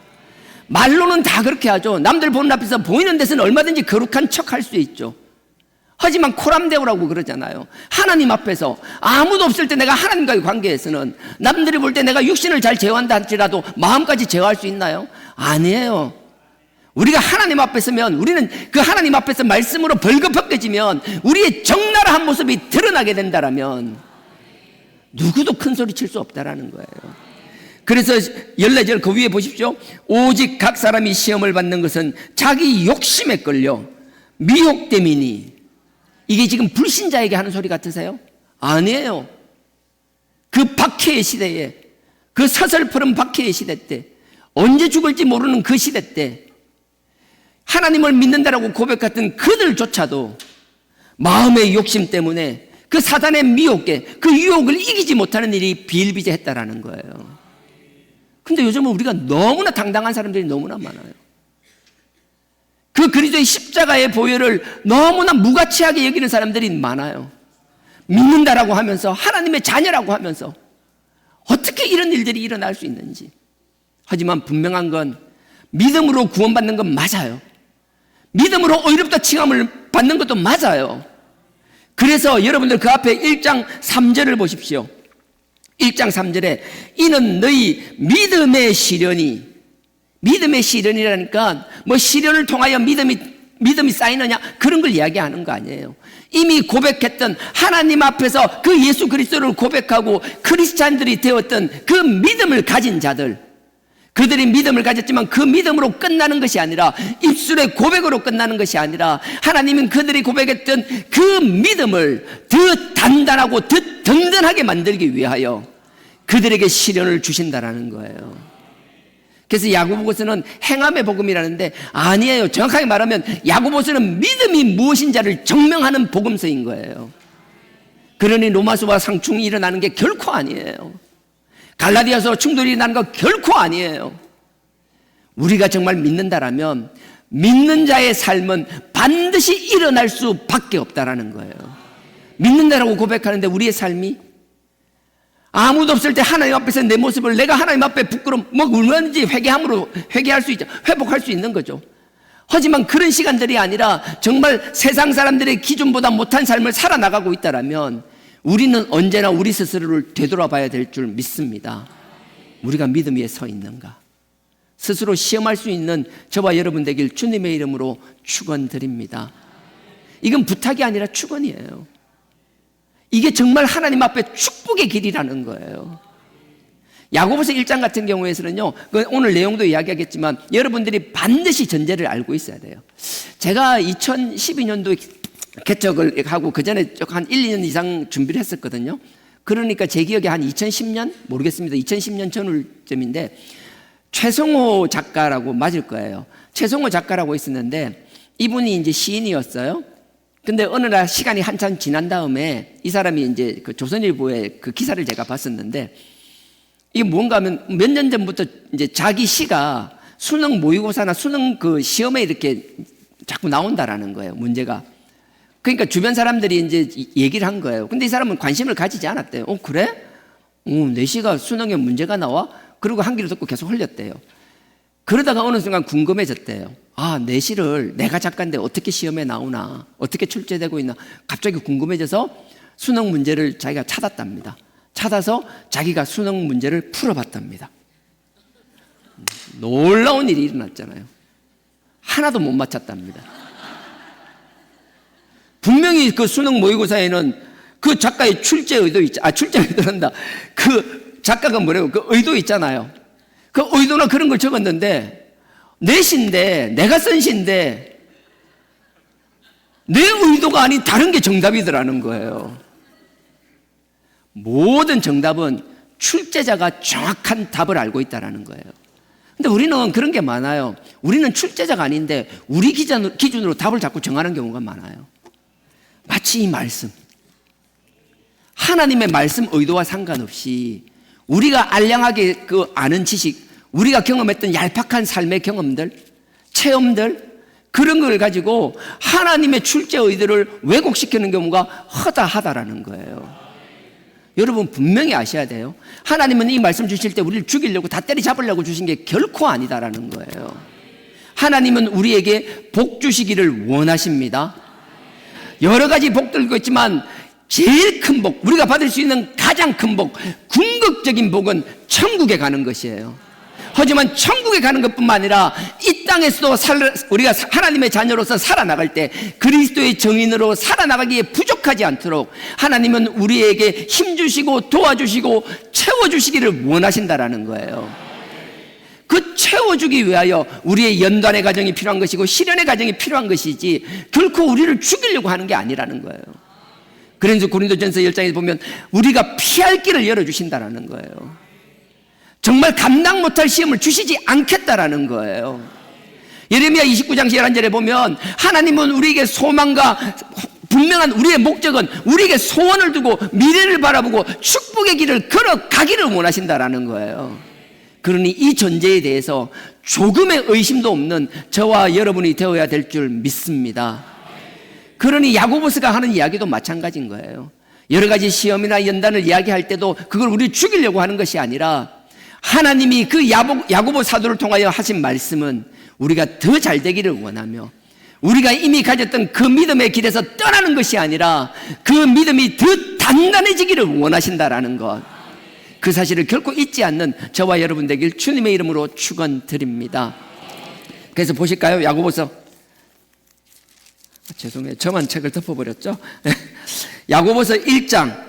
말로는 다 그렇게 하죠. 남들 보는 앞에서 보이는 데서는 얼마든지 거룩한 척 할 수 있죠. 하지만 코람데오라고 그러잖아요. 하나님 앞에서 아무도 없을 때 내가 하나님과의 관계에서는 남들이 볼 때 내가 육신을 잘 제어한다 할지라도 마음까지 제어할 수 있나요? 아니에요. 우리가 하나님 앞에 서면 우리는 그 하나님 앞에서 말씀으로 벌거벗겨지면 우리의 적나라한 모습이 드러나게 된다라면 누구도 큰 소리 칠 수 없다라는 거예요. 그래서 14절 그 위에 보십시오. 오직 각 사람이 시험을 받는 것은 자기 욕심에 끌려 미혹됨이니. 이게 지금 불신자에게 하는 소리 같으세요? 아니에요. 그 박해의 시대에 그 서슬퍼런 박해의 시대 때 언제 죽을지 모르는 그 시대 때 하나님을 믿는다라고 고백했던 그들조차도 마음의 욕심 때문에 그 사단의 미혹에 그 유혹을 이기지 못하는 일이 비일비재했다라는 거예요. 근데 요즘은 우리가 너무나 당당한 사람들이 너무나 많아요. 그 그리스도의 십자가의 보혈을 너무나 무가치하게 여기는 사람들이 많아요. 믿는다라고 하면서 하나님의 자녀라고 하면서 어떻게 이런 일들이 일어날 수 있는지. 하지만 분명한 건 믿음으로 구원받는 건 맞아요. 믿음으로 의롭다 칭함을 받는 것도 맞아요. 그래서 여러분들 그 앞에 1장 3절을 보십시오. 1장 3절에 이는 너희 믿음의 시련이라니까 뭐 시련을 통하여 믿음이 쌓이느냐 그런 걸 이야기하는 거 아니에요. 이미 고백했던 하나님 앞에서 그 예수 그리스도를 고백하고 크리스찬들이 되었던 그 믿음을 가진 자들, 그들이 믿음을 가졌지만 그 믿음으로 끝나는 것이 아니라 입술의 고백으로 끝나는 것이 아니라 하나님은 그들이 고백했던 그 믿음을 더 단단하고 더 든든하게 만들기 위하여 그들에게 시련을 주신다라는 거예요. 그래서 야고보서는 행함의 복음이라는데 아니에요. 정확하게 말하면 야고보서는 믿음이 무엇인지를 증명하는 복음서인 거예요. 그러니 로마서와 상충이 일어나는 게 결코 아니에요. 갈라디아서 충돌이 일어나는 거 결코 아니에요. 우리가 정말 믿는다라면 믿는 자의 삶은 반드시 일어날 수밖에 없다라는 거예요. 믿는다라고 고백하는데 우리의 삶이 아무도 없을 때 하나님 앞에서 내 모습을 내가 하나님 앞에 부끄러움 얼마든지 회개할 수 있죠. 회복할 수 있는 거죠. 하지만 그런 시간들이 아니라 정말 세상 사람들의 기준보다 못한 삶을 살아나가고 있다면 우리는 언제나 우리 스스로를 되돌아봐야 될 줄 믿습니다. 우리가 믿음 위에 서 있는가? 스스로 시험할 수 있는 저와 여러분 되길 주님의 이름으로 축원드립니다. 이건 부탁이 아니라 축원이에요. 이게 정말 하나님 앞에 축복의 길이라는 거예요. 야고보서 1장 같은 경우에서는요, 오늘 내용도 이야기하겠지만 여러분들이 반드시 전제를 알고 있어야 돼요. 제가 2012년도에 개척을 하고 그 전에 한 1, 2년 이상 준비를 했었거든요. 그러니까 제 기억에 한 2010년? 모르겠습니다. 2010년 전후쯤인데 최성호 작가라고 맞을 거예요. 최성호 작가라고 있었는데 이분이 이제 시인이었어요. 근데 어느 날 시간이 한참 지난 다음에 이 사람이 이제 그 조선일보에 그 기사를 제가 봤었는데 이게 뭔가 하면 몇 년 전부터 이제 자기 시가 수능 모의고사나 수능 그 시험에 이렇게 자꾸 나온다라는 거예요, 문제가. 그러니까 주변 사람들이 이제 얘기를 한 거예요. 근데 이 사람은 관심을 가지지 않았대요. 그래? 내 시가 수능에 문제가 나와? 그리고 한 귀로 듣고 계속 흘렸대요. 그러다가 어느 순간 궁금해졌대요. 내 시를 내가 작가인데 어떻게 시험에 나오나, 어떻게 출제되고 있나 갑자기 궁금해져서 수능 문제를 자기가 찾았답니다. 찾아서 자기가 수능 문제를 풀어봤답니다. 놀라운 일이 일어났잖아요. 하나도 못 맞췄답니다. 분명히 그 수능 모의고사에는 그 작가의 출제 의도 출제 의도란다. 그 작가가 뭐래요? 그 의도 있잖아요. 그 의도나 그런 걸 적었는데 내 시인데, 내가 쓴 시인데 내 의도가 아닌 다른 게 정답이더라는 거예요. 모든 정답은 출제자가 정확한 답을 알고 있다는 거예요. 근데 우리는 그런 게 많아요. 우리는 출제자가 아닌데 우리 기준으로 답을 자꾸 정하는 경우가 많아요. 마치 이 말씀, 하나님의 말씀 의도와 상관없이 우리가 알량하게 그 아는 지식, 우리가 경험했던 얄팍한 삶의 경험들, 체험들, 그런 걸 가지고 하나님의 출제 의도를 왜곡시키는 경우가 허다하다라는 거예요. 여러분 분명히 아셔야 돼요. 하나님은 이 말씀 주실 때 우리를 죽이려고 다 때리잡으려고 주신 게 결코 아니다라는 거예요. 하나님은 우리에게 복 주시기를 원하십니다. 여러 가지 복들도 있지만 제일 큰 복, 우리가 받을 수 있는 가장 큰 복, 궁극적인 복은 천국에 가는 것이에요. 하지만 천국에 가는 것뿐만 아니라 이 땅에서도 우리가 하나님의 자녀로서 살아나갈 때 그리스도의 정인으로 살아나가기에 부족하지 않도록 하나님은 우리에게 힘주시고 도와주시고 채워주시기를 원하신다라는 거예요. 그 채워주기 위하여 우리의 연단의 과정이 필요한 것이고 시련의 과정이 필요한 것이지 결코 우리를 죽이려고 하는 게 아니라는 거예요. 그래서 고린도전서 10장에 보면 우리가 피할 길을 열어주신다라는 거예요. 정말 감당 못할 시험을 주시지 않겠다라는 거예요. 예레미야 29장 11절에 보면 하나님은 우리에게 소망과 분명한 우리의 목적은 우리에게 소원을 두고 미래를 바라보고 축복의 길을 걸어가기를 원하신다라는 거예요. 그러니 이 전제에 대해서 조금의 의심도 없는 저와 여러분이 되어야 될 줄 믿습니다. 그러니 야고보스가 하는 이야기도 마찬가지인 거예요. 여러 가지 시험이나 연단을 이야기할 때도 그걸 우리 죽이려고 하는 것이 아니라 하나님이 그 야고보 사도를 통하여 하신 말씀은 우리가 더 잘 되기를 원하며 우리가 이미 가졌던 그 믿음의 길에서 떠나는 것이 아니라 그 믿음이 더 단단해지기를 원하신다라는 것, 그 사실을 결코 잊지 않는 저와 여러분 되길 주님의 이름으로 축원드립니다. 그래서 보실까요? 야고보서, 죄송해요, 저만 책을 덮어버렸죠. 야고보서 1장,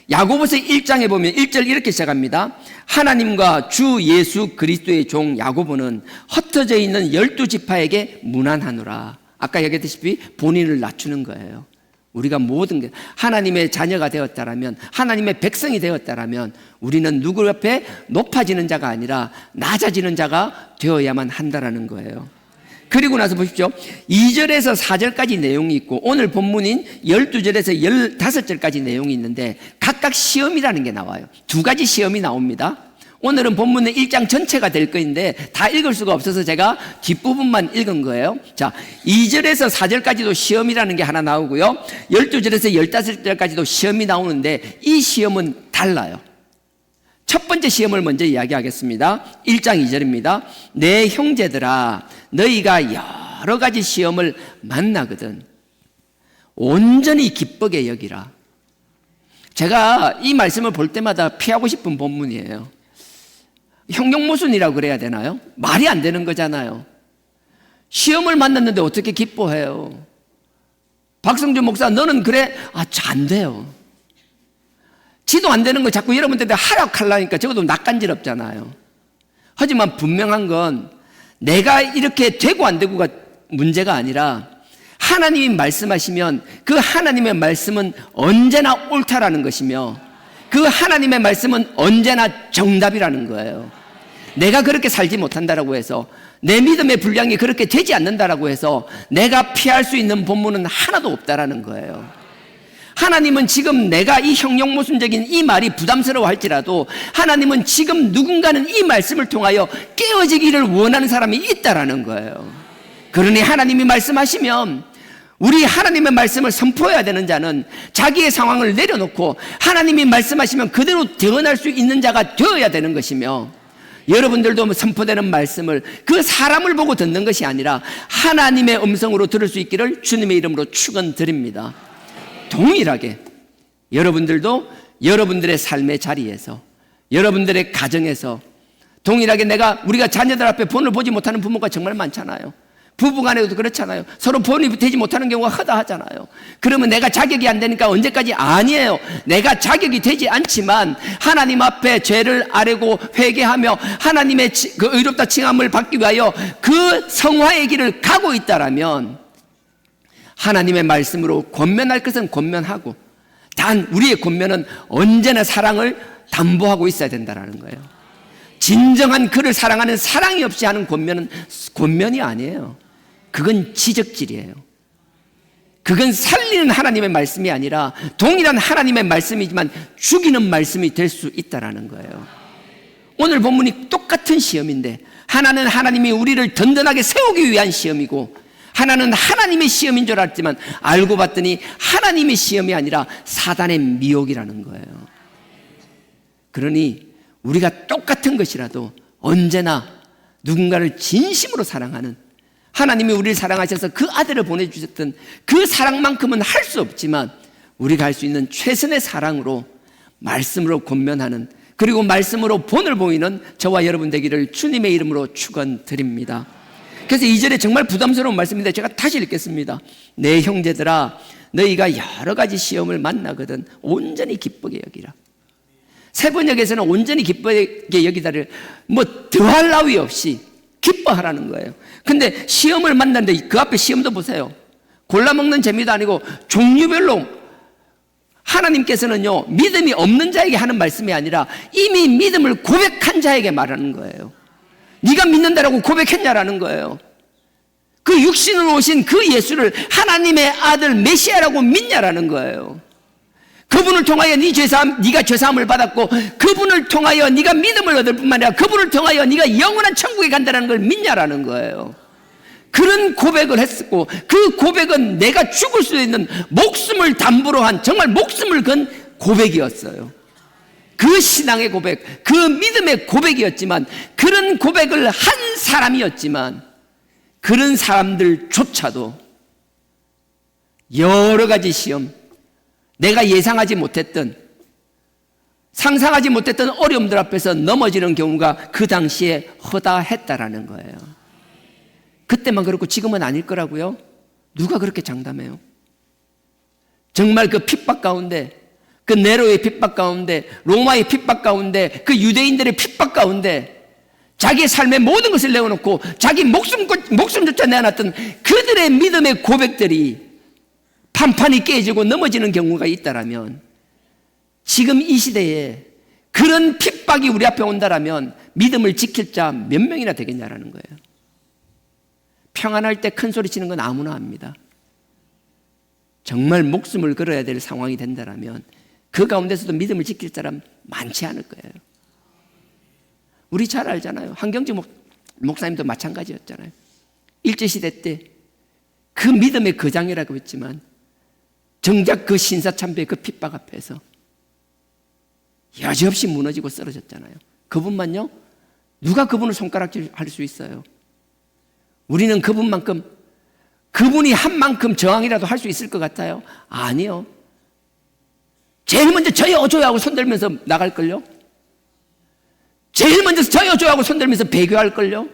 야고보서 1장에 보면 1절 이렇게 시작합니다. 하나님과 주 예수 그리스도의 종 야고보는 흩어져 있는 12지파에게 문안하노라. 아까 얘기했다시피 본인을 낮추는 거예요. 우리가 모든 게 하나님의 자녀가 되었다라면, 하나님의 백성이 되었다라면 우리는 누구 옆에 높아지는 자가 아니라 낮아지는 자가 되어야만 한다라는 거예요. 그리고 나서 보십시오. 2절에서 4절까지 내용이 있고 오늘 본문인 12절에서 15절까지 내용이 있는데 각각 시험이라는 게 나와요. 두 가지 시험이 나옵니다. 오늘은 본문은 1장 전체가 될 거인데 다 읽을 수가 없어서 제가 뒷부분만 읽은 거예요. 자, 2절에서 4절까지도 시험이라는 게 하나 나오고요. 12절에서 15절까지도 시험이 나오는데 이 시험은 달라요. 첫 번째 시험을 먼저 이야기하겠습니다. 1장 2절입니다. 내 형제들아, 너희가 여러 가지 시험을 만나거든 온전히 기쁘게 여기라. 제가 이 말씀을 볼 때마다 피하고 싶은 본문이에요. 형용모순이라고 그래야 되나요? 말이 안 되는 거잖아요. 시험을 만났는데 어떻게 기뻐해요? 박성준 목사 너는 그래? 안 돼요. 지도 안 되는 거 자꾸 여러분들한테 하락하려니까 적어도 낯간지럽잖아요. 하지만 분명한 건 내가 이렇게 되고 안 되고가 문제가 아니라 하나님이 말씀하시면 그 하나님의 말씀은 언제나 옳다라는 것이며 그 하나님의 말씀은 언제나 정답이라는 거예요. 내가 그렇게 살지 못한다라고 해서 내 믿음의 분량이 그렇게 되지 않는다라고 해서 내가 피할 수 있는 본문은 하나도 없다라는 거예요. 하나님은 지금 내가 이 형용모순적인 이 말이 부담스러워 할지라도 하나님은 지금 누군가는 이 말씀을 통하여 깨어지기를 원하는 사람이 있다라는 거예요. 그러니 하나님이 말씀하시면 우리 하나님의 말씀을 선포해야 되는 자는 자기의 상황을 내려놓고 하나님이 말씀하시면 그대로 대언할 수 있는 자가 되어야 되는 것이며 여러분들도 선포되는 말씀을 그 사람을 보고 듣는 것이 아니라 하나님의 음성으로 들을 수 있기를 주님의 이름으로 축원드립니다. 동일하게 여러분들도 여러분들의 삶의 자리에서 여러분들의 가정에서 동일하게 우리가 자녀들 앞에 본을 보지 못하는 부모가 정말 많잖아요. 부부간에도 그렇잖아요. 서로 본이 되지 못하는 경우가 허다하잖아요. 그러면 내가 자격이 안 되니까 언제까지? 아니에요. 내가 자격이 되지 않지만 하나님 앞에 죄를 아뢰고 회개하며 하나님의 그 의롭다 칭함을 받기 위하여 그 성화의 길을 가고 있다라면 하나님의 말씀으로 권면할 것은 권면하고 단 우리의 권면은 언제나 사랑을 담보하고 있어야 된다는 거예요. 진정한 그를 사랑하는 사랑이 없이 하는 권면은 권면이 아니에요. 그건 지적질이에요. 그건 살리는 하나님의 말씀이 아니라 동일한 하나님의 말씀이지만 죽이는 말씀이 될 수 있다는 거예요. 오늘 본문이 똑같은 시험인데 하나는 하나님이 우리를 든든하게 세우기 위한 시험이고 하나는 하나님의 시험인 줄 알았지만 알고 봤더니 하나님의 시험이 아니라 사단의 미혹이라는 거예요. 그러니 우리가 똑같은 것이라도 언제나 누군가를 진심으로 사랑하는 하나님이 우리를 사랑하셔서 그 아들을 보내주셨던 그 사랑만큼은 할 수 없지만 우리가 할 수 있는 최선의 사랑으로 말씀으로 권면하는 그리고 말씀으로 본을 보이는 저와 여러분 되기를 주님의 이름으로 축원드립니다. 그래서 2절에 정말 부담스러운 말씀인데 제가 다시 읽겠습니다. 내 형제들아 너희가 여러 가지 시험을 만나거든 온전히 기쁘게 여기라. 세번역에서는 온전히 기쁘게 여기다를 더할 나위 없이 기뻐하라는 거예요. 근데 시험을 만났는데 그 앞에 시험도 보세요. 골라먹는 재미도 아니고 종류별로 하나님께서는요 믿음이 없는 자에게 하는 말씀이 아니라 이미 믿음을 고백한 자에게 말하는 거예요. 네가 믿는다라고 고백했냐라는 거예요. 그 육신으로 오신 그 예수를 하나님의 아들 메시아라고 믿냐라는 거예요. 그분을 통하여 네가 죄사함을 받았고 그분을 통하여 네가 믿음을 얻을 뿐만 아니라 그분을 통하여 네가 영원한 천국에 간다는 걸 믿냐라는 거예요. 그런 고백을 했었고 그 고백은 내가 죽을 수 있는 목숨을 담보로 한 정말 목숨을 건 고백이었어요. 그 신앙의 고백, 그 믿음의 고백이었지만 그런 고백을 한 사람이었지만 그런 사람들조차도 여러 가지 시험 내가 예상하지 못했던 상상하지 못했던 어려움들 앞에서 넘어지는 경우가 그 당시에 허다했다라는 거예요. 그때만 그렇고 지금은 아닐 거라고요? 누가 그렇게 장담해요? 정말 그 핍박 가운데 그 네로의 핍박 가운데 로마의 핍박 가운데 그 유대인들의 핍박 가운데 자기의 삶의 모든 것을 내어놓고 자기 목숨조차 내어놨던 그들의 믿음의 고백들이 판판이 깨지고 넘어지는 경우가 있다라면 지금 이 시대에 그런 핍박이 우리 앞에 온다라면 믿음을 지킬 자 몇 명이나 되겠냐라는 거예요. 평안할 때 큰 소리 치는 건 아무나 합니다. 정말 목숨을 걸어야 될 상황이 된다라면 그 가운데서도 믿음을 지킬 사람 많지 않을 거예요. 우리 잘 알잖아요. 한경지 목사님도 마찬가지였잖아요. 일제시대 때 그 믿음의 거장이라고 했지만 정작 그 신사참배의 그 핍박 앞에서 여지없이 무너지고 쓰러졌잖아요. 그분만요? 누가 그분을 손가락질 할 수 있어요? 우리는 그분만큼 그분이 한 만큼 저항이라도 할 수 있을 것 같아요? 아니요. 제일 먼저 저요 저요 하고 손들면서 나갈걸요? 제일 먼저 저요 저요 하고 손들면서 배교할걸요?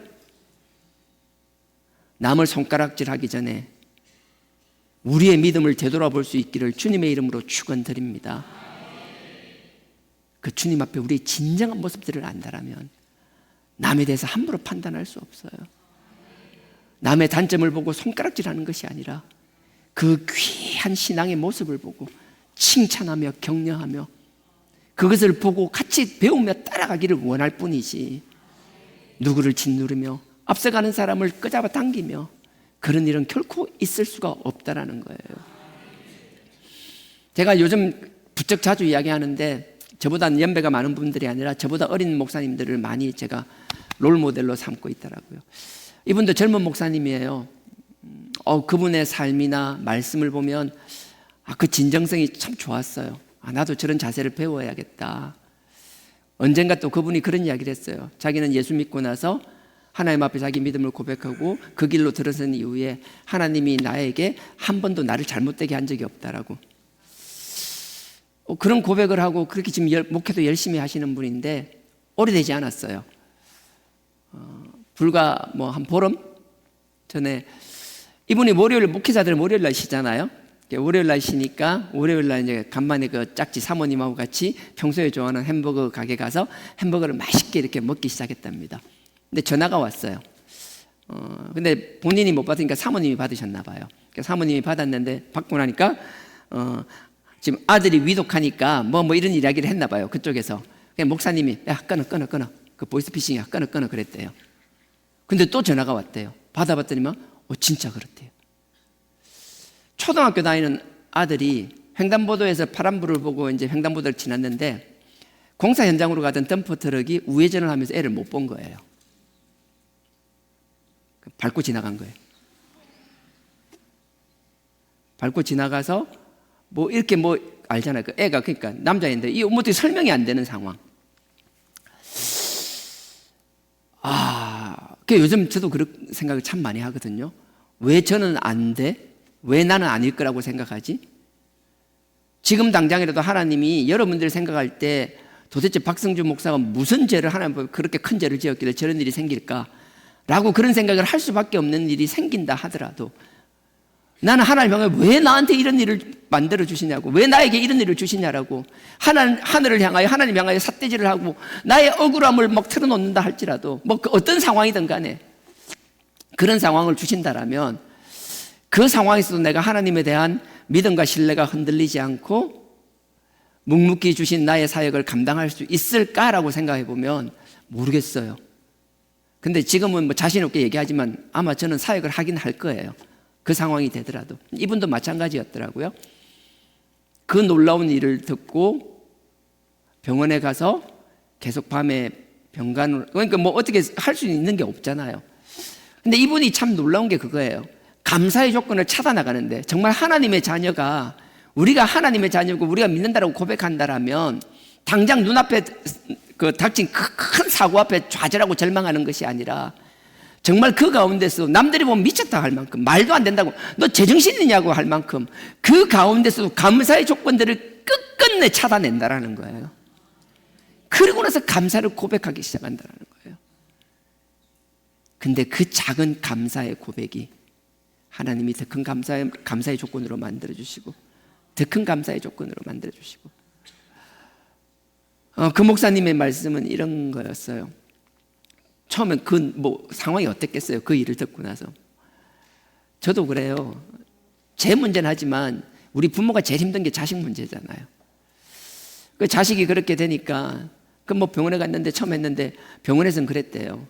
남을 손가락질하기 전에 우리의 믿음을 되돌아볼 수 있기를 주님의 이름으로 축원드립니다. 그 주님 앞에 우리의 진정한 모습들을 안다라면 남에 대해서 함부로 판단할 수 없어요. 남의 단점을 보고 손가락질하는 것이 아니라 그 귀한 신앙의 모습을 보고 칭찬하며 격려하며 그것을 보고 같이 배우며 따라가기를 원할 뿐이지, 누구를 짓누르며 앞서가는 사람을 끄잡아 당기며 그런 일은 결코 있을 수가 없다라는 거예요. 제가 요즘 부쩍 자주 이야기하는데, 저보다 연배가 많은 분들이 아니라 저보다 어린 목사님들을 많이 제가 롤모델로 삼고 있더라고요. 이분도 젊은 목사님이에요. 그분의 삶이나 말씀을 보면 그 진정성이 참 좋았어요. 나도 저런 자세를 배워야겠다. 언젠가 또 그분이 그런 이야기를 했어요. 자기는 예수 믿고 나서 하나님 앞에 자기 믿음을 고백하고 그 길로 들어선 이후에 하나님이 나에게 한 번도 나를 잘못되게 한 적이 없다라고. 그런 고백을 하고 그렇게 지금 목회도 열심히 하시는 분인데 오래되지 않았어요. 불과 한 보름 전에 이분이 목회자들 월요일 날 쉬잖아요. 월요일 날 쉬니까 월요일 날 이제 간만에 그 짝지 사모님하고 같이 평소에 좋아하는 햄버거 가게 가서 햄버거를 맛있게 이렇게 먹기 시작했답니다. 근데 전화가 왔어요. 근데 본인이 못 받으니까 사모님이 받으셨나 봐요. 사모님이 받았는데 받고 나니까 지금 아들이 위독하니까 뭐 이런 이야기를 했나 봐요. 그쪽에서. 그냥 목사님이 야 끊어 그 보이스피싱이야 끊어 그랬대요. 근데 또 전화가 왔대요. 받아봤더니만 진짜 그렇대요. 초등학교 다니는 아들이 횡단보도에서 파란불을 보고 이제 횡단보도를 지났는데 공사 현장으로 가던 덤프 트럭이 우회전을 하면서 애를 못 본 거예요. 밟고 지나간 거예요. 밟고 지나가서 이렇게 알잖아요. 그 애가 그러니까 남자인데 이 어떻게 설명이 안 되는 상황. 요즘 저도 그런 생각을 참 많이 하거든요. 왜 저는 안 돼? 왜 나는 아닐 거라고 생각하지? 지금 당장이라도 하나님이 여러분들이 생각할 때 도대체 박성준 목사가 무슨 죄를 하나님 앞에 그렇게 큰 죄를 지었길래 저런 일이 생길까? 라고 그런 생각을 할 수밖에 없는 일이 생긴다 하더라도 나는 하나님 향해 왜 나한테 이런 일을 만들어 주시냐고, 왜 나에게 이런 일을 주시냐라고 하늘을 향하여 하나님 향하여 삿대질을 하고 나의 억울함을 틀어놓는다 할지라도 어떤 상황이든 간에 그런 상황을 주신다라면 그 상황에서도 내가 하나님에 대한 믿음과 신뢰가 흔들리지 않고 묵묵히 주신 나의 사역을 감당할 수 있을까라고 생각해 보면 모르겠어요. 근데 지금은 자신 없게 얘기하지만 아마 저는 사역을 하긴 할 거예요. 그 상황이 되더라도. 이분도 마찬가지였더라고요. 그 놀라운 일을 듣고 병원에 가서 계속 밤에 병간을, 그러니까 어떻게 할 수 있는 게 없잖아요. 근데 이분이 참 놀라운 게 그거예요. 감사의 조건을 찾아나가는데 정말 하나님의 자녀가, 우리가 하나님의 자녀고 우리가 믿는다라고 고백한다라면 당장 눈앞에 닥친 큰 사고 앞에 좌절하고 절망하는 것이 아니라 정말 그 가운데서 남들이 보면 미쳤다 할 만큼, 말도 안 된다고, 너 제정신이냐고 할 만큼 그 가운데서도 감사의 조건들을 끝끝내 찾아낸다라는 거예요. 그러고 나서 감사를 고백하기 시작한다는 거예요. 근데 그 작은 감사의 고백이 하나님이 더 큰 감사의 조건으로 만들어주시고 더 큰 감사의 조건으로 만들어주시고, 그 목사님의 말씀은 이런 거였어요. 처음엔 상황이 어땠겠어요? 그 일을 듣고 나서. 저도 그래요. 제 문제는 하지만 우리 부모가 제일 힘든 게 자식 문제잖아요. 그 자식이 그렇게 되니까 병원에 갔는데 처음 했는데 병원에서는 그랬대요.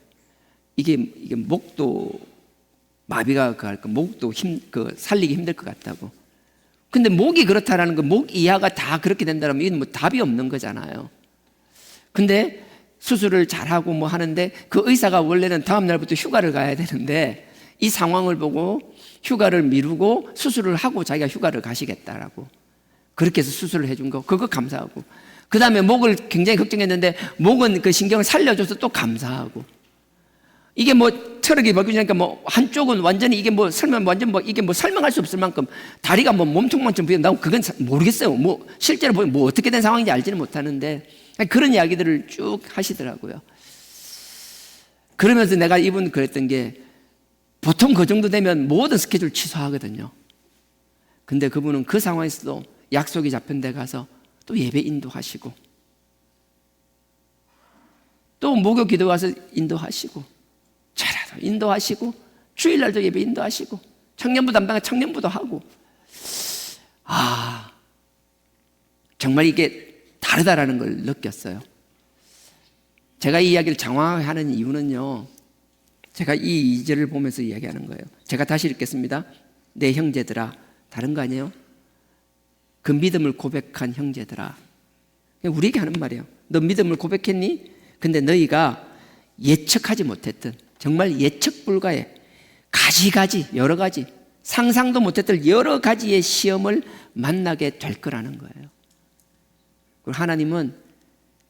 이게 목도 마비가 목도 살리기 힘들 것 같다고. 근데 목이 그렇다라는 거, 목 이하가 다 그렇게 된다면 이건 답이 없는 거잖아요. 근데 수술을 잘하고 하는데 그 의사가 원래는 다음 날부터 휴가를 가야 되는데 이 상황을 보고 휴가를 미루고 수술을 하고 자기가 휴가를 가시겠다라고 그렇게 해서 수술을 해준 거, 그거 감사하고, 그 다음에 목을 굉장히 걱정했는데 목은 그 신경을 살려줘서 또 감사하고, 이게 뭐 트럭이 바뀌니까 뭐 한쪽은 완전히 이게 뭐 설명 완전 뭐 이게 뭐 설명할 수 없을 만큼 다리가 뭐 몸통만큼 보여. 나 그건 모르겠어요. 뭐 실제로 보면 뭐 어떻게 된 상황인지 알지는 못하는데 그런 이야기들을 쭉 하시더라고요. 그러면서 내가 이분 그랬던 게 보통 그 정도 되면 모든 스케줄 취소하거든요. 근데 그분은 그 상황에서도 약속이 잡힌 데 가서 또 예배 인도하시고 또 목요 기도 가서 인도하시고 차라도 인도하시고 주일날도 예배 인도하시고 청년부 담당한 청년부도 하고 정말 이게 다르다라는 걸 느꼈어요. 제가 이 이야기를 장황하게 하는 이유는요, 제가 이 2절을 보면서 이야기하는 거예요. 제가 다시 읽겠습니다. 내 형제들아, 다른 거 아니에요? 그 믿음을 고백한 형제들아. 우리에게 하는 말이에요. 너 믿음을 고백했니? 근데 너희가 예측하지 못했던, 정말 예측 불가의 가지가지 여러 가지 상상도 못했던 여러 가지의 시험을 만나게 될 거라는 거예요. 그리고 하나님은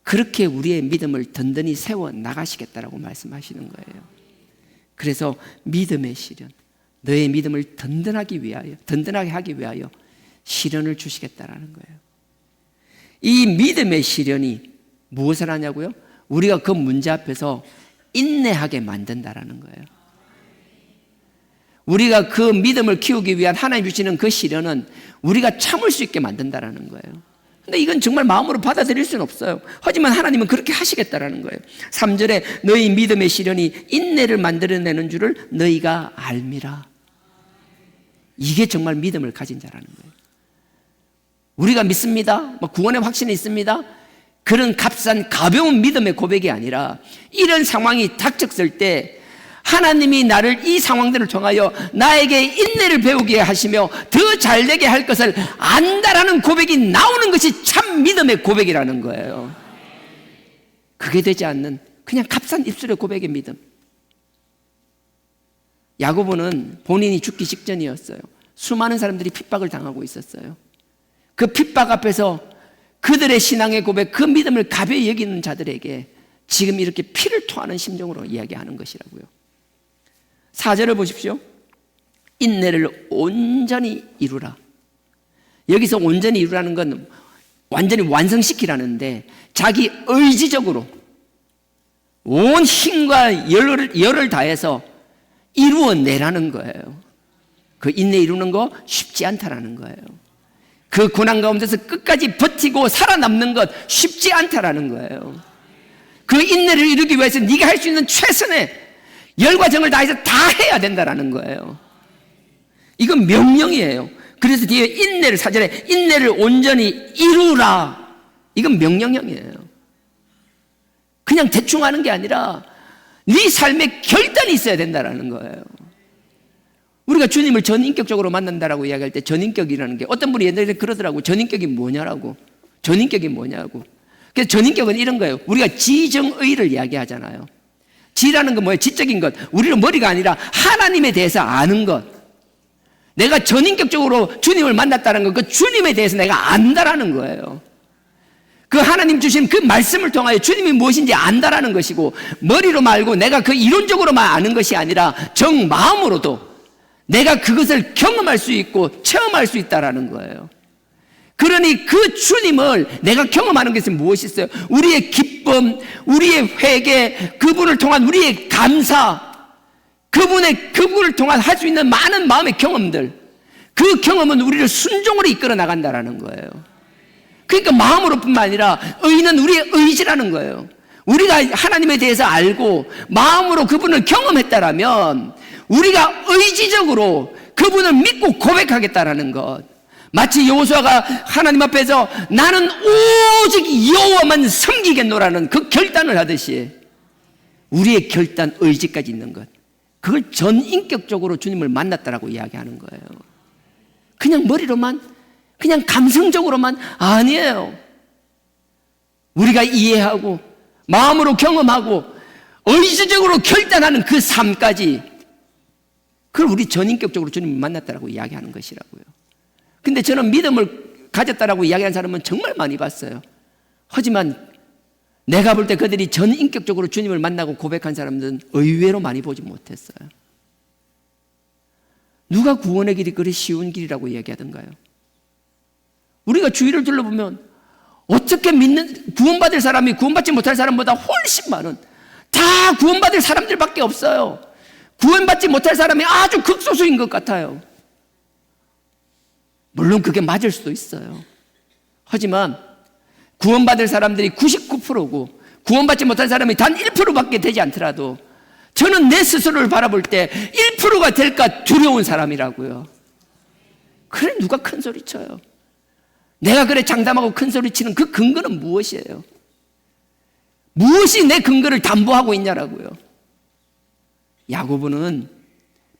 그렇게 우리의 믿음을 든든히 세워 나가시겠다라고 말씀하시는 거예요. 그래서 믿음의 시련, 너의 믿음을 든든하게 하기 위하여 시련을 주시겠다라는 거예요. 이 믿음의 시련이 무엇을 하냐고요? 우리가 그 문제 앞에서 인내하게 만든다라는 거예요. 우리가 그 믿음을 키우기 위한 하나님 주시는 그 시련은 우리가 참을 수 있게 만든다라는 거예요. 근데 이건 정말 마음으로 받아들일 수는 없어요. 하지만 하나님은 그렇게 하시겠다라는 거예요. 3절에 너희 믿음의 시련이 인내를 만들어내는 줄을 너희가 알미라. 이게 정말 믿음을 가진 자라는 거예요. 우리가 믿습니다. 구원의 확신이 있습니다. 그런 값싼 가벼운 믿음의 고백이 아니라 이런 상황이 닥쳤을 때 하나님이 나를 이 상황들을 통하여 나에게 인내를 배우게 하시며 더 잘되게 할 것을 안다라는 고백이 나오는 것이 참 믿음의 고백이라는 거예요. 그게 되지 않는 그냥 값싼 입술의 고백의 믿음. 야고보는 본인이 죽기 직전이었어요. 수많은 사람들이 핍박을 당하고 있었어요. 그 핍박 앞에서 그들의 신앙의 고백, 그 믿음을 가벼이 여기는 자들에게 지금 이렇게 피를 토하는 심정으로 이야기하는 것이라고요. 4절을 보십시오. 인내를 온전히 이루라. 여기서 온전히 이루라는 건 완전히 완성시키라는데 자기 의지적으로 온 힘과 열을 다해서 이루어내라는 거예요. 그 인내 이루는 거 쉽지 않다라는 거예요. 그 고난 가운데서 끝까지 버티고 살아남는 것 쉽지 않다라는 거예요. 그 인내를 이루기 위해서 네가 할 수 있는 최선의 열과 정을 다해서 다 해야 된다라는 거예요. 이건 명령이에요. 그래서 뒤에 인내를 4절에 인내를 온전히 이루라. 이건 명령형이에요. 그냥 대충 하는 게 아니라 네 삶에 결단이 있어야 된다라는 거예요. 우리가 주님을 전인격적으로 만난다라고 이야기할 때 전인격이라는 게 어떤 분이 옛날에 그러더라고. 전인격이 뭐냐라고. 전인격이 뭐냐고. 그래서 전인격은 이런 거예요. 우리가 지정의를 이야기하잖아요. 지라는 건 뭐예요? 지적인 것. 우리는 머리가 아니라 하나님에 대해서 아는 것. 내가 전인격적으로 주님을 만났다는 것, 그 주님에 대해서 내가 안다라는 거예요. 그 하나님 주신 그 말씀을 통하여 주님이 무엇인지 안다라는 것이고, 머리로 말고 내가 그 이론적으로만 아는 것이 아니라 정 마음으로도 내가 그것을 경험할 수 있고 체험할 수 있다라는 거예요. 그러니 그 주님을 내가 경험하는 것은 무엇이 있어요? 우리의 기쁨, 우리의 회개, 그분을 통한 우리의 감사, 그분을 통한 할 수 있는 많은 마음의 경험들, 그 경험은 우리를 순종으로 이끌어 나간다라는 거예요. 그러니까 마음으로뿐만 아니라 의는 우리의 의지라는 거예요. 우리가 하나님에 대해서 알고 마음으로 그분을 경험했다라면 우리가 의지적으로 그분을 믿고 고백하겠다라는 것. 마치 여호수아가 하나님 앞에서 나는 오직 여호와만 섬기겠노라는 그 결단을 하듯이 우리의 결단, 의지까지 있는 것, 그걸 전인격적으로 주님을 만났다라고 이야기하는 거예요. 그냥 머리로만, 그냥 감성적으로만 아니에요. 우리가 이해하고 마음으로 경험하고 의지적으로 결단하는 그 삶까지, 그걸 우리 전인격적으로 주님을 만났다라고 이야기하는 것이라고요. 근데 저는 믿음을 가졌다라고 이야기하는 사람은 정말 많이 봤어요. 하지만 내가 볼 때 그들이 전인격적으로 주님을 만나고 고백한 사람들은 의외로 많이 보지 못했어요. 누가 구원의 길이 그리 쉬운 길이라고 이야기하던가요? 우리가 주위를 둘러보면 어떻게 구원받을 사람이 구원받지 못할 사람보다 훨씬 많은, 다 구원받을 사람들밖에 없어요. 구원받지 못할 사람이 아주 극소수인 것 같아요. 물론 그게 맞을 수도 있어요. 하지만 구원받을 사람들이 99%고 구원받지 못할 사람이 단 1%밖에 되지 않더라도 저는 내 스스로를 바라볼 때 1%가 될까 두려운 사람이라고요. 그래 누가 큰 소리 쳐요? 내가 그래 장담하고 큰 소리 치는 그 근거는 무엇이에요? 무엇이 내 근거를 담보하고 있냐라고요. 야고보는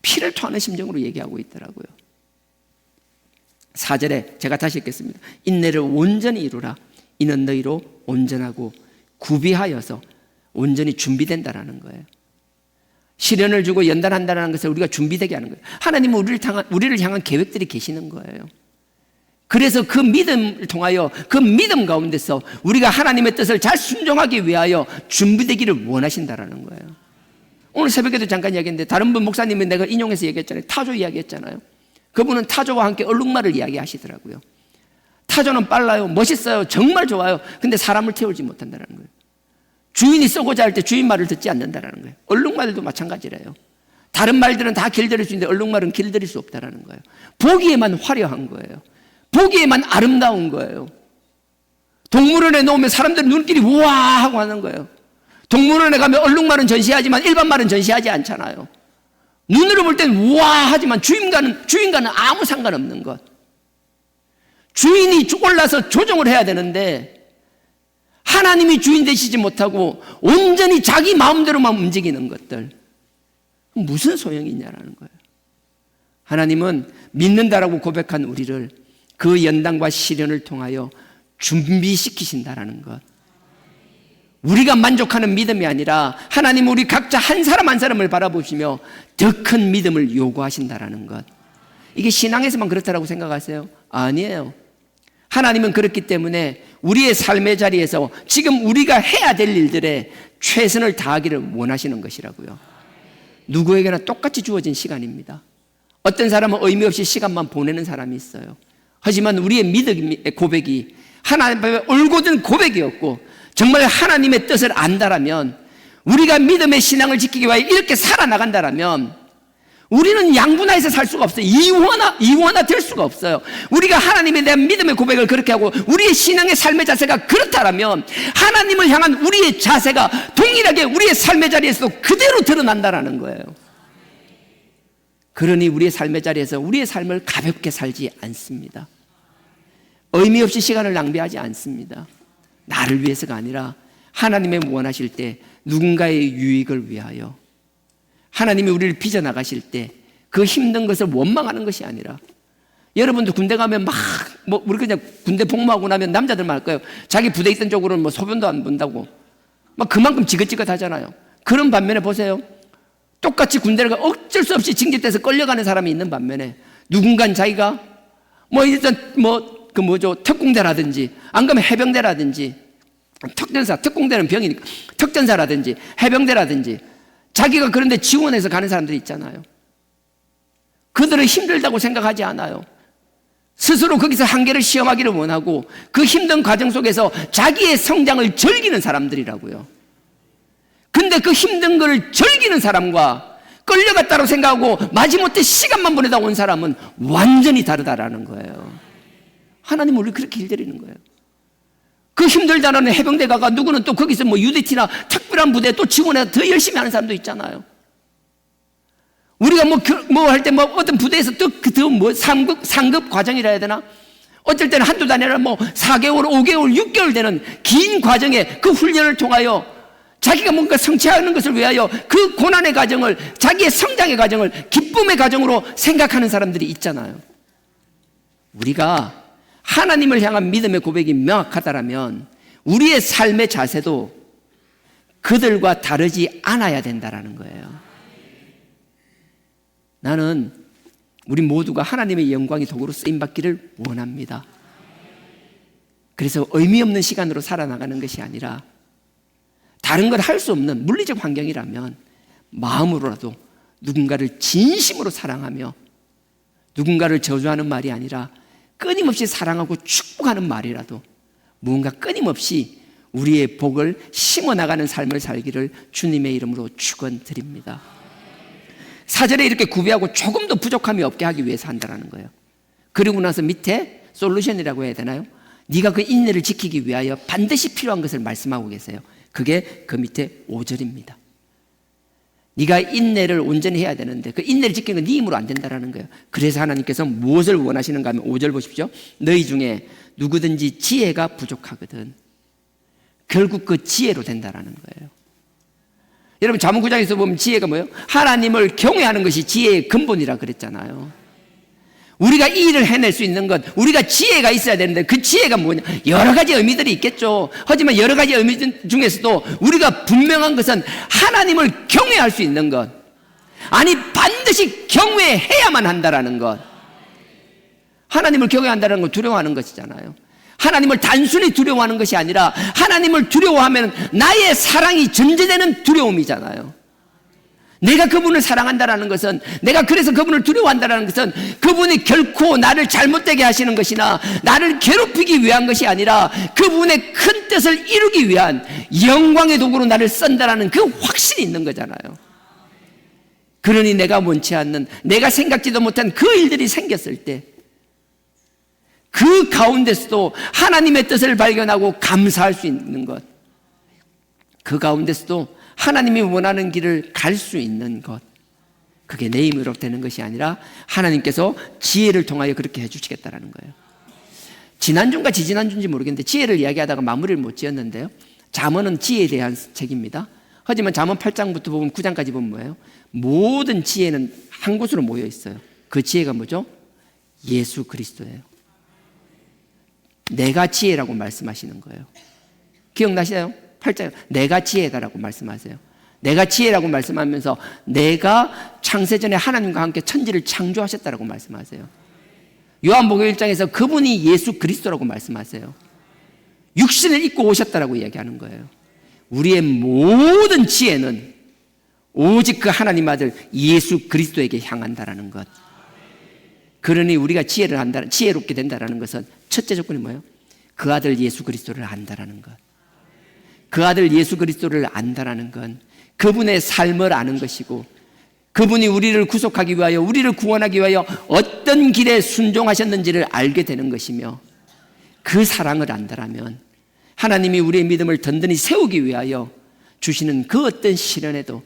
피를 토하는 심정으로 얘기하고 있더라고요. 4절에 제가 다시 읽겠습니다. 인내를 온전히 이루라. 이는 너희로 온전하고 구비하여서 온전히 준비된다라는 거예요. 시련을 주고 연단한다는 것을 우리가 준비되게 하는 거예요. 하나님은 우리를 향한 계획들이 계시는 거예요. 그래서 그 믿음을 통하여 그 믿음 가운데서 우리가 하나님의 뜻을 잘 순종하기 위하여 준비되기를 원하신다라는 거예요. 오늘 새벽에도 잠깐 이야기했는데 다른 분 목사님이 내가 인용해서 얘기했잖아요. 타조 이야기했잖아요. 그분은 타조와 함께 얼룩말을 이야기하시더라고요. 타조는 빨라요, 멋있어요, 정말 좋아요. 근데 사람을 태우지 못한다는 거예요. 주인이 쏘고자 할 때 주인 말을 듣지 않는다는 거예요. 얼룩말도 마찬가지래요. 다른 말들은 다 길들일 수 있는데 얼룩말은 길들일 수 없다는 거예요. 보기에만 화려한 거예요. 보기에만 아름다운 거예요. 동물원에 놓으면 사람들 눈길이 우와 하고 하는 거예요. 동물원에 가면 얼룩말은 전시하지만 일반 말은 전시하지 않잖아요. 눈으로 볼 때는 우와 하지만 주인과는 아무 상관없는 것. 주인이 올라서 조정을 해야 되는데 하나님이 주인 되시지 못하고 온전히 자기 마음대로만 움직이는 것들, 무슨 소용이 있냐라는 거예요. 하나님은 믿는다라고 고백한 우리를 그 연단과 시련을 통하여 준비시키신다라는 것. 우리가 만족하는 믿음이 아니라 하나님은 우리 각자 한 사람 한 사람을 바라보시며 더 큰 믿음을 요구하신다라는 것. 이게 신앙에서만 그렇다라고 생각하세요? 아니에요. 하나님은 그렇기 때문에 우리의 삶의 자리에서 지금 우리가 해야 될 일들에 최선을 다하기를 원하시는 것이라고요. 누구에게나 똑같이 주어진 시간입니다. 어떤 사람은 의미 없이 시간만 보내는 사람이 있어요. 하지만 우리의 믿음의 고백이 하나님 앞에 올곧은 고백이었고 정말 하나님의 뜻을 안다라면, 우리가 믿음의 신앙을 지키기 위해 이렇게 살아나간다라면 우리는 양분화해서 살 수가 없어요. 이원화 될 수가 없어요. 우리가 하나님에 대한 믿음의 고백을 그렇게 하고 우리의 신앙의 삶의 자세가 그렇다라면 하나님을 향한 우리의 자세가 동일하게 우리의 삶의 자리에서도 그대로 드러난다라는 거예요. 그러니 우리의 삶의 자리에서 우리의 삶을 가볍게 살지 않습니다. 의미 없이 시간을 낭비하지 않습니다. 나를 위해서가 아니라 하나님의 원하실 때 누군가의 유익을 위하여, 하나님이 우리를 빚어나가실 때 그 힘든 것을 원망하는 것이 아니라, 여러분도 군대 가면 우리 그냥 군대 복무하고 나면 남자들만 할 거예요. 자기 부대 있던 쪽으로는 소변도 안 본다고 그만큼 지긋지긋하잖아요. 그런 반면에 보세요. 똑같이 군대를 가 어쩔 수 없이 징집돼서 끌려가는 사람이 있는 반면에 누군가는 자기가 특공대라든지 안 그러면 해병대라든지, 특공대는 병이니까 특전사라든지 해병대라든지 자기가 그런데 지원해서 가는 사람들이 있잖아요. 그들은 힘들다고 생각하지 않아요. 스스로 거기서 한계를 시험하기를 원하고 그 힘든 과정 속에서 자기의 성장을 즐기는 사람들이라고요. 근데 그 힘든 걸 즐기는 사람과 끌려갔다고 생각하고 마지못해 시간만 보내다 온 사람은 완전히 다르다라는 거예요. 하나님은 우리를 그렇게 길들이는 거예요. 그 힘들다라는 해병대 가가 누구는 또 거기서 UDT나 특별한 부대에 또 지원해서 더 열심히 하는 사람도 있잖아요. 우리가 할 때 어떤 부대에서 또 상급 과정이라 해야 되나? 어쩔 때는 한두 달 아니라 4개월, 5개월, 6개월 되는 긴 과정에 그 훈련을 통하여 자기가 뭔가 성취하는 것을 위하여 그 고난의 과정을, 자기의 성장의 과정을 기쁨의 과정으로 생각하는 사람들이 있잖아요. 우리가 하나님을 향한 믿음의 고백이 명확하다라면 우리의 삶의 자세도 그들과 다르지 않아야 된다라는 거예요. 나는 우리 모두가 하나님의 영광의 도구로 쓰임받기를 원합니다. 그래서 의미 없는 시간으로 살아나가는 것이 아니라 다른 걸 할 수 없는 물리적 환경이라면 마음으로라도 누군가를 진심으로 사랑하며 누군가를 저주하는 말이 아니라 끊임없이 사랑하고 축복하는 말이라도 무언가 끊임없이 우리의 복을 심어나가는 삶을 살기를 주님의 이름으로 축원드립니다. 4절에 이렇게 구비하고 조금 더 부족함이 없게 하기 위해서 한다는 거예요. 그리고 나서 밑에 솔루션이라고 해야 되나요? 네가 그 인내를 지키기 위하여 반드시 필요한 것을 말씀하고 계세요. 그게 그 밑에 5절입니다. 네가 인내를 온전히 해야 되는데 그 인내를 지키는 건 네 힘으로 안 된다는 거예요. 그래서 하나님께서 무엇을 원하시는가 하면 5절 보십시오. 너희 중에 누구든지 지혜가 부족하거든 결국 그 지혜로 된다는 거예요. 여러분 잠언 9장에서 보면 지혜가 뭐예요? 하나님을 경외하는 것이 지혜의 근본이라 그랬잖아요. 우리가 이 일을 해낼 수 있는 것, 우리가 지혜가 있어야 되는데 그 지혜가 뭐냐? 여러 가지 의미들이 있겠죠. 하지만 여러 가지 의미 중에서도 우리가 분명한 것은 하나님을 경외할 수 있는 것, 아니 반드시 경외해야만 한다라는 것. 하나님을 경외한다는 건 두려워하는 것이잖아요. 하나님을 단순히 두려워하는 것이 아니라 하나님을 두려워하면 나의 사랑이 전제되는 두려움이잖아요. 내가 그분을 사랑한다는 것은, 내가 그래서 그분을 두려워한다는 것은 그분이 결코 나를 잘못되게 하시는 것이나 나를 괴롭히기 위한 것이 아니라 그분의 큰 뜻을 이루기 위한 영광의 도구로 나를 쓴다는 그 확신이 있는 거잖아요. 그러니 내가 원치 않는, 내가 생각지도 못한 그 일들이 생겼을 때 그 가운데서도 하나님의 뜻을 발견하고 감사할 수 있는 것, 그 가운데서도 하나님이 원하는 길을 갈 수 있는 것, 그게 내 힘으로 되는 것이 아니라 하나님께서 지혜를 통하여 그렇게 해주시겠다는 거예요. 지난주인가 지지난주인지 모르겠는데 지혜를 이야기하다가 마무리를 못 지었는데요, 잠언은 지혜에 대한 책입니다. 하지만 잠언 8장부터 보면 9장까지 보면 뭐예요? 모든 지혜는 한 곳으로 모여 있어요. 그 지혜가 뭐죠? 예수 그리스도예요. 내가 지혜라고 말씀하시는 거예요. 기억나시나요? 8장 내가 지혜다라고 말씀하세요. 내가 지혜라고 말씀하면서 내가 창세전에 하나님과 함께 천지를 창조하셨다라고 말씀하세요. 요한복음 1장에서 그분이 예수 그리스도라고 말씀하세요. 육신을 입고 오셨다라고 이야기하는 거예요. 우리의 모든 지혜는 오직 그 하나님 아들 예수 그리스도에게 향한다라는 것. 그러니 우리가 지혜롭게 된다라는 것은 첫째 조건이 뭐예요? 그 아들 예수 그리스도를 안다라는 것. 그 아들 예수 그리스도를 안다라는 건 그분의 삶을 아는 것이고, 그분이 우리를 구속하기 위하여, 우리를 구원하기 위하여 어떤 길에 순종하셨는지를 알게 되는 것이며, 그 사랑을 안다라면 하나님이 우리의 믿음을 든든히 세우기 위하여 주시는 그 어떤 시련에도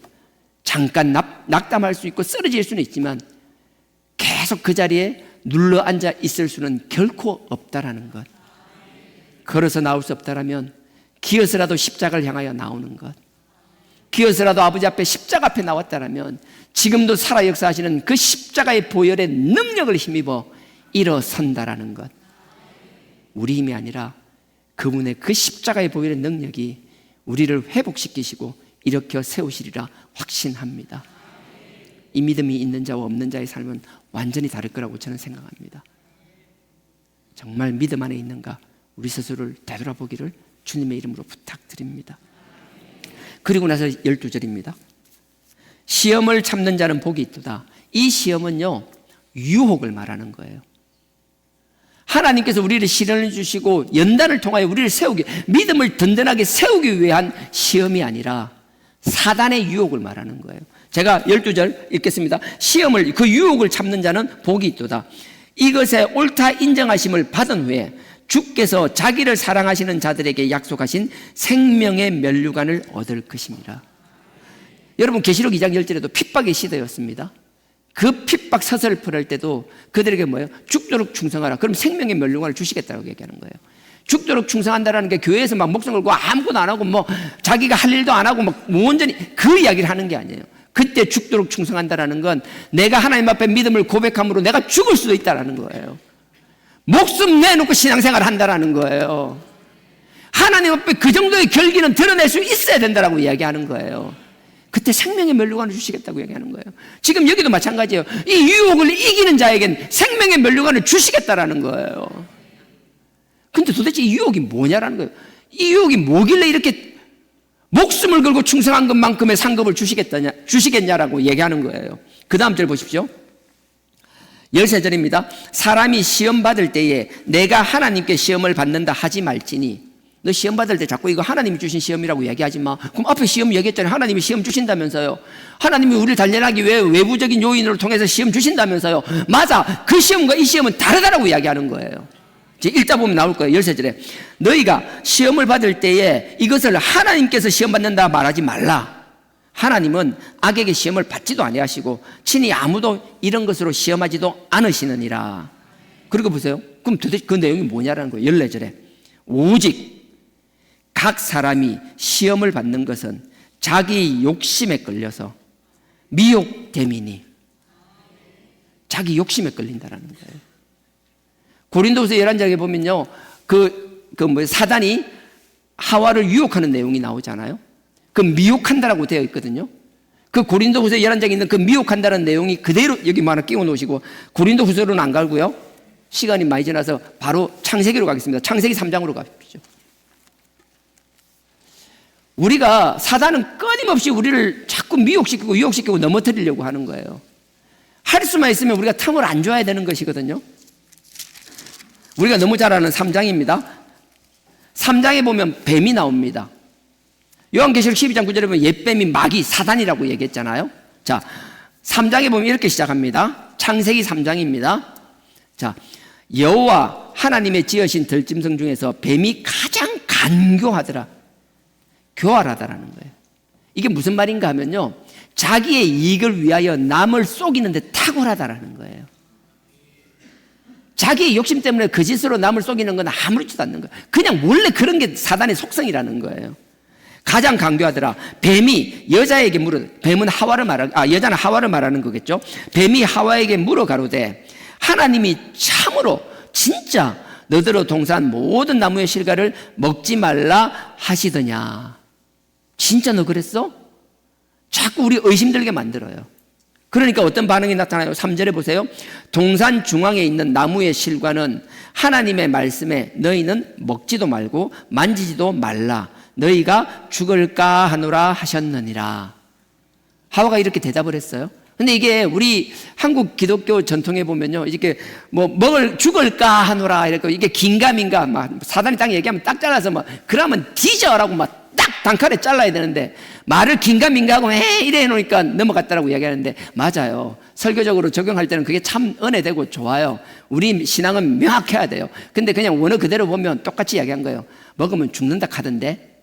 잠깐 낙담할 수 있고 쓰러질 수는 있지만 계속 그 자리에 눌러 앉아 있을 수는 결코 없다라는 것. 걸어서 나올 수 없다라면 기어서라도 십자가를 향하여 나오는 것, 기어서라도 아버지 앞에 십자가 앞에 나왔다라면 지금도 살아 역사하시는 그 십자가의 보혈의 능력을 힘입어 일어선다라는 것. 우리 힘이 아니라 그분의 그 십자가의 보혈의 능력이 우리를 회복시키시고 일으켜 세우시리라 확신합니다. 이 믿음이 있는 자와 없는 자의 삶은 완전히 다를 거라고 저는 생각합니다. 정말 믿음 안에 있는가, 우리 스스로를 되돌아보기를 주님의 이름으로 부탁드립니다. 그리고 나서 12절입니다. 시험을 참는 자는 복이 있도다. 이 시험은요, 유혹을 말하는 거예요. 하나님께서 우리를 시련을 주시고 연단을 통하여 우리를 세우기, 믿음을 든든하게 세우기 위한 시험이 아니라 사단의 유혹을 말하는 거예요. 제가 12절 읽겠습니다. 시험을, 그 유혹을 참는 자는 복이 있도다. 이것에 옳다 인정하심을 받은 후에 주께서 자기를 사랑하시는 자들에게 약속하신 생명의 면류관을 얻을 것입니다. 여러분 계시록 2장 10절에도 핍박의 시대였습니다. 그 핍박 서슬프를 때도 그들에게 뭐예요? 죽도록 충성하라. 그럼 생명의 면류관을 주시겠다고 얘기하는 거예요. 죽도록 충성한다라는 게 교회에서 막 목숨 걸고 아무것도 안 하고 뭐 자기가 할 일도 안 하고 막 온전히 그 이야기를 하는 게 아니에요. 그때 죽도록 충성한다라는 건 내가 하나님 앞에 믿음을 고백함으로 내가 죽을 수도 있다라는 거예요. 목숨 내놓고 신앙생활을 한다라는 거예요. 하나님 앞에 그 정도의 결기는 드러낼 수 있어야 된다라고 이야기하는 거예요. 그때 생명의 면류관을 주시겠다고 얘기하는 거예요. 지금 여기도 마찬가지예요. 이 유혹을 이기는 자에겐 생명의 면류관을 주시겠다라는 거예요. 근데 도대체 이 유혹이 뭐냐라는 거예요. 이 유혹이 뭐길래 이렇게 목숨을 걸고 충성한 것만큼의 상급을 주시겠냐라고 얘기하는 거예요. 그 다음 절 보십시오. 13절입니다. 사람이 시험 받을 때에 내가 하나님께 시험을 받는다 하지 말지니. 너 시험 받을 때 자꾸 이거 하나님이 주신 시험이라고 얘기하지 마. 그럼 앞에 시험 얘기했잖아요. 하나님이 시험 주신다면서요. 하나님이 우리를 단련하기 위해 외부적인 요인으로 통해서 시험 주신다면서요. 맞아. 그 시험과 이 시험은 다르다라고 이야기하는 거예요. 읽다 보면 나올 거예요. 13절에 너희가 시험을 받을 때에 이것을 하나님께서 시험 받는다 말하지 말라. 하나님은 악에게 시험을 받지도 아니하시고 친히 아무도 이런 것으로 시험하지도 않으시느니라. 그리고 보세요. 그럼 도대체 그 내용이 뭐냐라는 거예요. 14절에 오직 각 사람이 시험을 받는 것은 자기 욕심에 끌려서 미혹됨이니. 자기 욕심에 끌린다라는 거예요. 고린도후서 11장에 보면요, 사단이 하와를 유혹하는 내용이 나오잖아요. 그 미혹한다라고 되어 있거든요. 그 고린도후서 11장에 있는 그 미혹한다는 내용이 그대로 여기 하나 끼워 놓으시고, 고린도후서로는 안 가고요. 시간이 많이 지나서 바로 창세기로 가겠습니다. 창세기 3장으로 가십시오. 우리가 사단은 끊임없이 우리를 자꾸 미혹시키고 유혹시키고 넘어뜨리려고 하는 거예요. 할 수만 있으면 우리가 틈을 안 줘야 되는 것이거든요. 우리가 너무 잘 아는 3장입니다. 3장에 보면 뱀이 나옵니다. 요한계시록 12장 9절에 보면 옛뱀이 마귀 사단이라고 얘기했잖아요. 자, 3장에 보면 이렇게 시작합니다. 창세기 3장입니다. 자, 여호와 하나님의 지으신 들짐승 중에서 뱀이 가장 간교하더라. 교활하다라는 거예요. 이게 무슨 말인가 하면요, 자기의 이익을 위하여 남을 속이는 데 탁월하다라는 거예요. 자기의 욕심 때문에 거짓으로 남을 속이는 건 아무렇지도 않는 거예요. 그냥 원래 그런 게 사단의 속성이라는 거예요. 가장 강교하더라. 뱀이 여자에게 뱀은 여자는 하와를 말하는 거겠죠. 뱀이 하와에게 물어 가로되 하나님이 참으로 진짜 너더러 동산 모든 나무의 실과를 먹지 말라 하시더냐. 진짜 너 그랬어? 자꾸 우리 의심들게 만들어요. 그러니까 어떤 반응이 나타나요? 3절에 보세요. 동산 중앙에 있는 나무의 실과는 하나님의 말씀에 너희는 먹지도 말고 만지지도 말라. 너희가 죽을까 하노라 하셨느니라. 하와가 이렇게 대답을 했어요. 근데 이게 우리 한국 기독교 전통에 보면요, 이렇게 죽을까 하노라 이렇게 이게 긴가민가 막 사단이 딱 얘기하면 딱 잘라서 그러면 뒤져라고 막 딱 단칼에 잘라야 되는데 말을 긴가민가하고 이래 놓으니까 넘어갔다라고 이야기하는데 맞아요. 설교적으로 적용할 때는 그게 참 은혜되고 좋아요. 우리 신앙은 명확해야 돼요. 근데 그냥 원어 그대로 보면 똑같이 이야기한 거예요. 먹으면 죽는다 카던데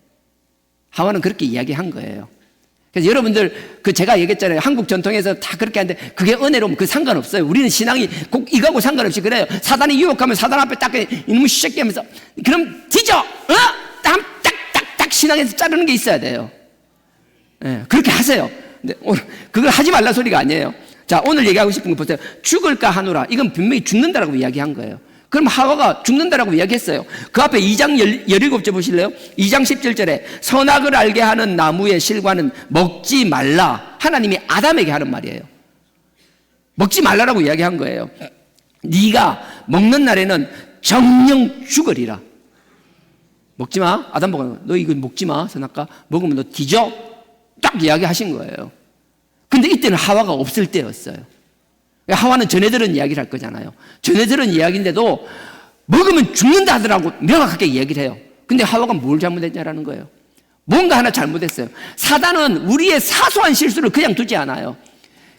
하와는 그렇게 이야기한 거예요. 그래서 여러분들 제가 얘기했잖아요. 한국 전통에서 다 그렇게 하는데 그게 은혜로면 그 상관없어요. 우리는 신앙이 꼭 이거하고 상관없이 그래요. 사단이 유혹하면 사단 앞에 딱 이놈의 새끼 하면서 그럼 뒤져! 딱딱딱딱 신앙에서 자르는 게 있어야 돼요. 네, 그렇게 하세요. 근데 오늘 그걸 하지 말라 소리가 아니에요. 자, 오늘 얘기하고 싶은 거 보세요. 죽을까 하노라. 이건 분명히 죽는다라고 이야기한 거예요. 그럼 하와가 죽는다라고 이야기했어요. 그 앞에 2장 17절 보실래요? 2장 17절에 선악을 알게 하는 나무의 실과는 먹지 말라. 하나님이 아담에게 하는 말이에요. 먹지 말라라고 이야기한 거예요. 네가 먹는 날에는 정령 죽으리라. 먹지 마. 아담 보고 너 이거 먹지 마. 선악과 먹으면 너 뒤져. 딱 이야기하신 거예요. 근데 이때는 하와가 없을 때였어요. 하와는 전에 들은 이야기를 할 거잖아요. 전에 들은 이야기인데도 먹으면 죽는다 하더라고 명확하게 이야기를 해요. 근데 하와가 뭘 잘못했냐라는 거예요. 뭔가 하나 잘못했어요. 사단은 우리의 사소한 실수를 그냥 두지 않아요.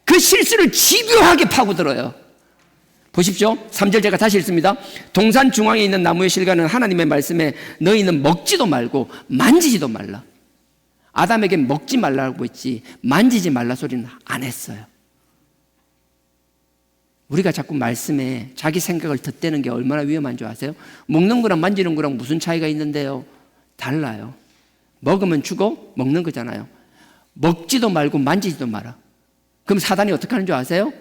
그 실수를 집요하게 파고들어요. 보십시오. 3절 제가 다시 읽습니다. 동산 중앙에 있는 나무의 실과는 하나님의 말씀에 너희는 먹지도 말고 만지지도 말라. 아담에게 먹지 말라고 했지 만지지 말라 소리는 안 했어요. 우리가 자꾸 말씀에 자기 생각을 덧대는 게 얼마나 위험한 줄 아세요? 먹는 거랑 만지는 거랑 무슨 차이가 있는데요? 달라요. 먹으면 죽어? 먹는 거잖아요. 먹지도 말고 만지지도 마라. 그럼 사단이 어떻게 하는 줄 아세요?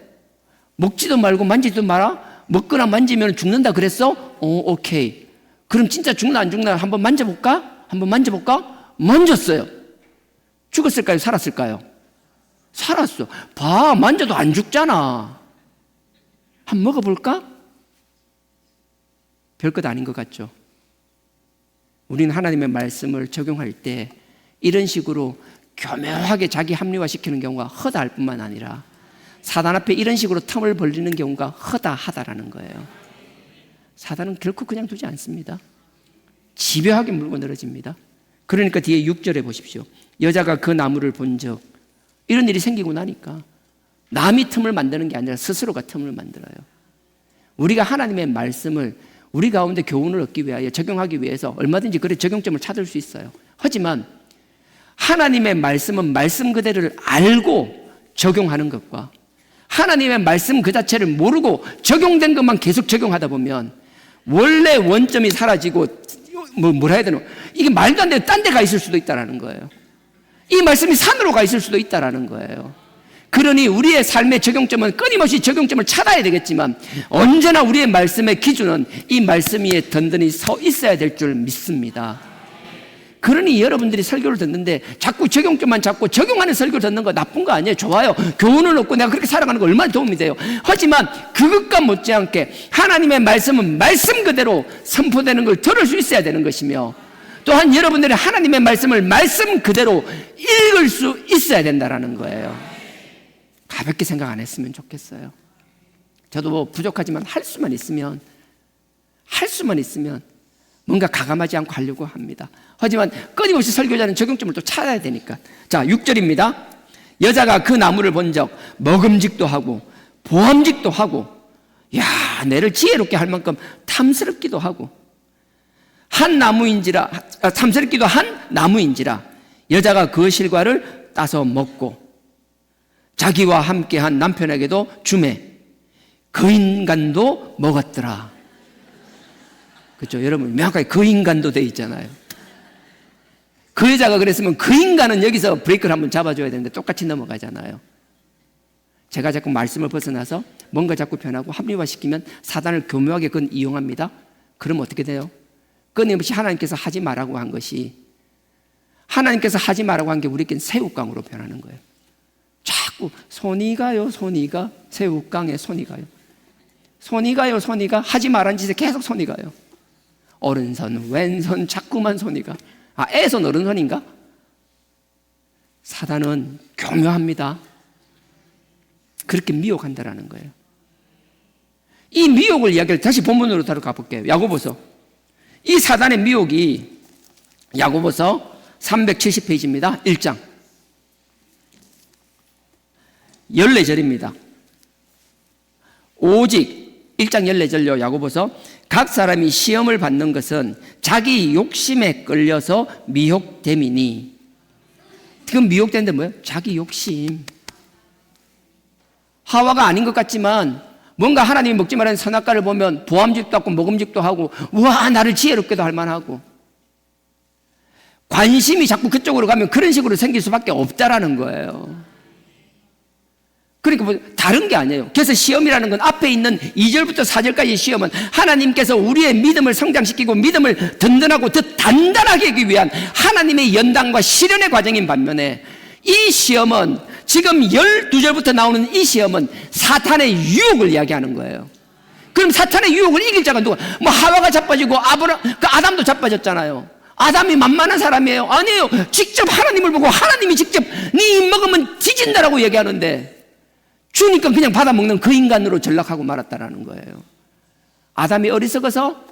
먹지도 말고 만지지도 마라? 먹거나 만지면 죽는다 그랬어? 오케이. 그럼 진짜 죽나 안 죽나 한번 만져볼까? 한번 만져볼까? 만졌어요. 죽었을까요? 살았을까요? 살았어. 봐, 만져도 안 죽잖아. 한번 먹어볼까? 별것 아닌 것 같죠? 우리는 하나님의 말씀을 적용할 때 이런 식으로 교묘하게 자기 합리화시키는 경우가 허다할 뿐만 아니라 사단 앞에 이런 식으로 틈을 벌리는 경우가 허다하다라는 거예요. 사단은 결코 그냥 두지 않습니다. 집요하게 물고 늘어집니다. 그러니까 뒤에 6절에 보십시오. 여자가 그 나무를 본 적, 이런 일이 생기고 나니까 남이 틈을 만드는 게 아니라 스스로가 틈을 만들어요. 우리가 하나님의 말씀을 우리 가운데 교훈을 얻기 위하여 적용하기 위해서 얼마든지 그래 적용점을 찾을 수 있어요. 하지만 하나님의 말씀은 말씀 그대로를 알고 적용하는 것과 하나님의 말씀 그 자체를 모르고 적용된 것만 계속 적용하다 보면 원래 원점이 사라지고 뭐라 해야 되나, 이게 말도 안 되는 딴 데 가 있을 수도 있다는 거예요. 이 말씀이 산으로 가 있을 수도 있다는 거예요. 그러니 우리의 삶의 적용점은 끊임없이 적용점을 찾아야 되겠지만 언제나 우리의 말씀의 기준은 이 말씀 위에 든든히 서 있어야 될 줄 믿습니다. 그러니 여러분들이 설교를 듣는데 자꾸 적용점만 잡고 적용하는 설교를 듣는 거 나쁜 거 아니에요. 좋아요. 교훈을 얻고 내가 그렇게 살아가는 거 얼마나 도움이 돼요. 하지만 그것과 못지않게 하나님의 말씀은 말씀 그대로 선포되는 걸 들을 수 있어야 되는 것이며, 또한 여러분들이 하나님의 말씀을 말씀 그대로 읽을 수 있어야 된다는 거예요. 가볍게 생각 안 했으면 좋겠어요. 저도 뭐 부족하지만 할 수만 있으면 뭔가 가감하지 않고 하려고 합니다. 하지만 끊임없이 설교자는 적용점을 또 찾아야 되니까. 자, 6절입니다. 여자가 그 나무를 본 적 먹음직도 하고 보암직도 하고, 야, 내를 지혜롭게 할 만큼 탐스럽기도 하고 탐스럽기도 한 나무인지라 여자가 그 실과를 따서 먹고 자기와 함께한 남편에게도 주매 그 인간도 먹었더라. 그렇죠? 여러분 명확하게 그 인간도 돼 있잖아요. 그 여자가 그랬으면 그 인간은 여기서 브레이크를 한번 잡아줘야 되는데 똑같이 넘어가잖아요. 제가 자꾸 말씀을 벗어나서 뭔가 자꾸 변하고 합리화시키면 사단을 교묘하게 그건 이용합니다. 그럼 어떻게 돼요? 끊임없이 하나님께서 하지 말라고 한 것이, 하나님께서 하지 말라고 한 게 우리에겐 새우깡으로 변하는 거예요. 자꾸 손이 가요, 손이 가. 새우깡에 손이 가요. 손이 가요, 손이 가. 하지 말란 짓에 계속 손이 가요. 오른손, 왼손, 자꾸만 손이 가. 아, 애손, 오른손인가? 사단은 교묘합니다. 그렇게 미혹한다라는 거예요. 이 미혹을 이야기를 다시 본문으로 다루 가볼게요. 야고보서. 이 사단의 미혹이 야고보서 370페이지입니다. 1장 14절입니다. 오직 1장 14절요. 야고보서. 각 사람이 시험을 받는 것은 자기 욕심에 끌려서 미혹됨이니. 지금 미혹된데 뭐예요? 자기 욕심. 하와가 아닌 것 같지만 뭔가 하나님이 먹지 말라는 선악과를 보면 보암직도 하고 먹음직도 하고, 우와, 나를 지혜롭게도 할 만하고, 관심이 자꾸 그쪽으로 가면 그런 식으로 생길 수밖에 없다라는 거예요. 그러니까 뭐 다른 게 아니에요. 그래서 시험이라는 건 앞에 있는 2절부터 4절까지의 시험은 하나님께서 우리의 믿음을 성장시키고 믿음을 든든하고 더 단단하게 하기 위한 하나님의 연단과 시련의 과정인 반면에, 이 시험은 지금 12절부터 나오는 이 시험은 사탄의 유혹을 이야기하는 거예요. 그럼 사탄의 유혹을 이길 자가 누가? 뭐 하와가 자빠지고 아담도 자빠졌잖아요. 아담이 만만한 사람이에요? 아니에요. 직접 하나님을 보고 하나님이 직접 네 입 먹으면 뒤진다라고 얘기하는데 주니까 그냥 받아먹는 그 인간으로 전락하고 말았다라는 거예요. 아담이 어리석어서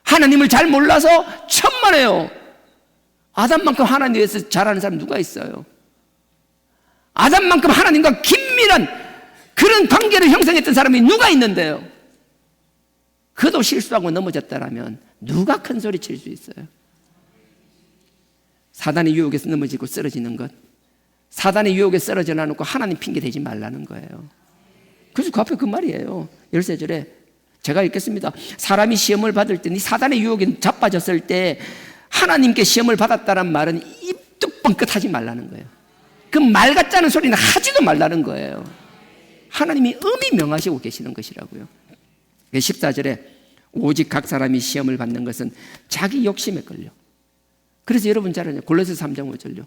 하나님을 잘 몰라서 천만에요. 아담만큼 하나님 위해서 잘하는 사람 누가 있어요? 아담만큼 하나님과 긴밀한 그런 관계를 형성했던 사람이 누가 있는데요? 그도 실수하고 넘어졌다라면 누가 큰 소리 칠 수 있어요? 사단의 유혹에서 넘어지고 쓰러지는 것, 사단의 유혹에 쓰러져 놔놓고 하나님 핑계 대지 말라는 거예요. 그래서 그 앞에 그 말이에요. 13절에 제가 읽겠습니다. 사람이 시험을 받을 때, 이 사단의 유혹에 자빠졌을 때 하나님께 시험을 받았다는 말은 입도 뻥끗 하지 말라는 거예요. 그 말 같지 않은 소리는 하지도 말라는 거예요. 하나님이 의미 명하시고 계시는 것이라고요. 14절에 오직 각 사람이 시험을 받는 것은 자기 욕심에 끌려. 그래서 여러분 잘 아요. 골로새 3장 5절요.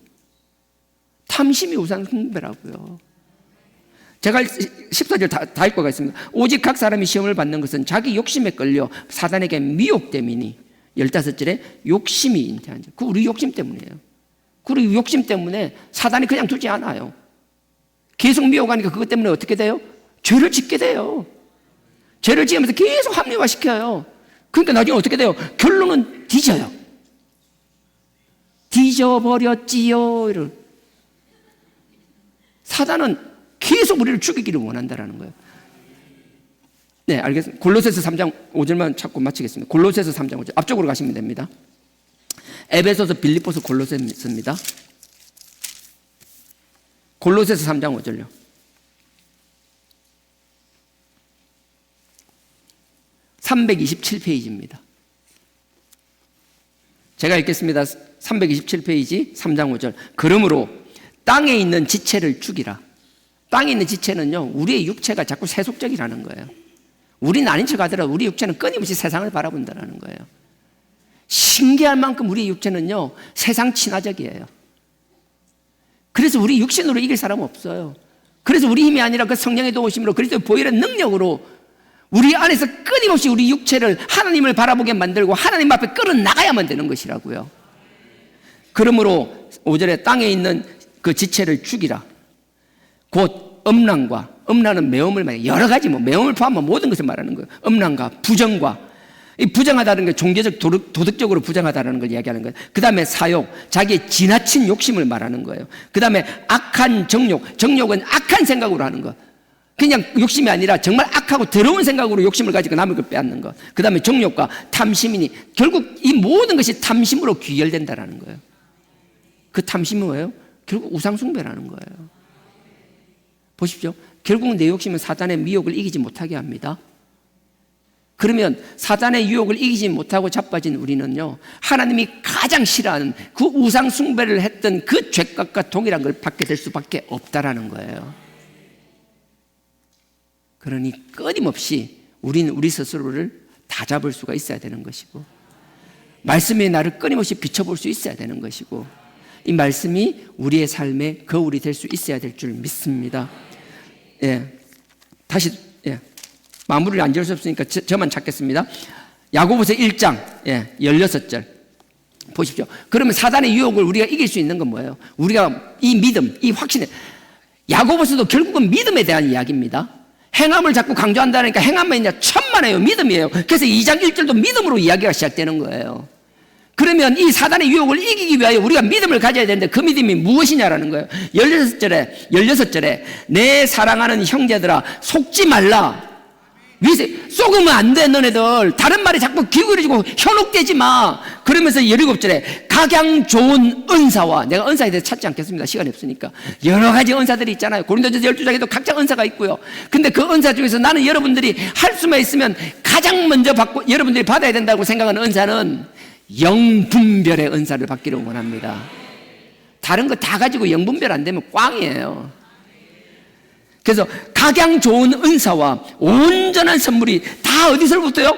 탐심이 우선 흥배라고요. 제가 14절 다 읽고 가겠습니다. 오직 각 사람이 시험을 받는 것은 자기 욕심에 끌려 사단에게 미혹됨이니. 15절에 욕심이 잉태한 자. 그 우리 욕심 때문이에요. 그리고 욕심 때문에 사단이 그냥 두지 않아요. 계속 미워가니까 그것 때문에 어떻게 돼요? 죄를 짓게 돼요. 죄를 지으면서 계속 합리화시켜요. 그러니까 나중에 어떻게 돼요? 결론은 뒤져요. 뒤져버렸지요. 이런. 사단은 계속 우리를 죽이기를 원한다는 거예요. 네, 알겠습니다. 골로새서 3장 5절만 찾고 마치겠습니다. 골로새서 3장 5절. 앞쪽으로 가시면 됩니다. 에베소서, 빌립보서, 골로새서입니다. 골로새서 3장 5절요. (327페이지입니다) 제가 읽겠습니다. 327페이지 3장 5절. 그러므로 땅에 있는 지체를 죽이라. 땅에 있는 지체는요, 우리의 육체가 자꾸 세속적이라는 거예요. 우리는 아닌 척 하더라도 우리 육체는 끊임없이 세상을 바라본다는 거예요. 신기할 만큼 우리 육체는요, 세상 친화적이에요. 그래서 우리 육신으로 이길 사람은 없어요. 그래서 우리 힘이 아니라 그 성령의 도우심으로 그리스도의 보혈의 능력으로 우리 안에서 끊임없이 우리 육체를 하나님을 바라보게 만들고 하나님 앞에 끌어나가야만 되는 것이라고요. 그러므로 5절에 땅에 있는 그 지체를 죽이라. 곧 음란은 매음을 말해요. 여러 가지 매음을 포함한 모든 것을 말하는 거예요. 음란과 부정과, 이 부정하다는 게 종교적 도덕적으로 부정하다는 걸 이야기하는 거예요. 그 다음에 사욕, 자기의 지나친 욕심을 말하는 거예요. 그 다음에 악한 정욕은 악한 생각으로 하는 거. 그냥 욕심이 아니라 정말 악하고 더러운 생각으로 욕심을 가지고 남의 걸 빼앗는 것. 그 다음에 정욕과 탐심이니 결국 이 모든 것이 탐심으로 귀결된다는 거예요. 그 탐심은 뭐예요? 결국 우상숭배라는 거예요. 보십시오. 결국 내 욕심은 사단의 미혹을 이기지 못하게 합니다. 그러면 사단의 유혹을 이기지 못하고 자빠진 우리는요, 하나님이 가장 싫어하는 그 우상숭배를 했던 그 죄값과 동일한 걸 받게 될 수밖에 없다라는 거예요. 그러니 끊임없이 우리는 우리 스스로를 다 잡을 수가 있어야 되는 것이고, 말씀의 나를 끊임없이 비춰볼 수 있어야 되는 것이고, 이 말씀이 우리의 삶의 거울이 될 수 있어야 될 줄 믿습니다. 예, 다시 마무리를 안 지을 수 없으니까 저만 찾겠습니다. 야고보서 1장 16절 보십시오. 그러면 사단의 유혹을 우리가 이길 수 있는 건 뭐예요? 우리가 이 믿음, 이 확신에, 야고보서도 결국은 믿음에 대한 이야기입니다. 행함을 자꾸 강조한다니까 행함만 있냐? 천만에요. 믿음이에요. 그래서 2장 1절도 믿음으로 이야기가 시작되는 거예요. 그러면 이 사단의 유혹을 이기기 위하여 우리가 믿음을 가져야 되는데 그 믿음이 무엇이냐라는 거예요. 16절에 내 사랑하는 형제들아 속지 말라. 속으면 안 돼. 너네들 다른 말에 자꾸 기울여지고 현혹되지 마. 그러면서 17절에 각양 좋은 은사와, 내가 은사에 대해서 찾지 않겠습니다. 시간이 없으니까. 여러 가지 은사들이 있잖아요. 고린도전서 12장에도 각자 은사가 있고요. 근데 그 은사 중에서 나는 여러분들이 할 수만 있으면 가장 먼저 받고 여러분들이 받아야 된다고 생각하는 은사는 영분별의 은사를 받기를 원합니다. 다른 거 다 가지고 영분별 안 되면 꽝이에요. 그래서 각양 좋은 은사와 온전한 선물이 다 어디서부터요?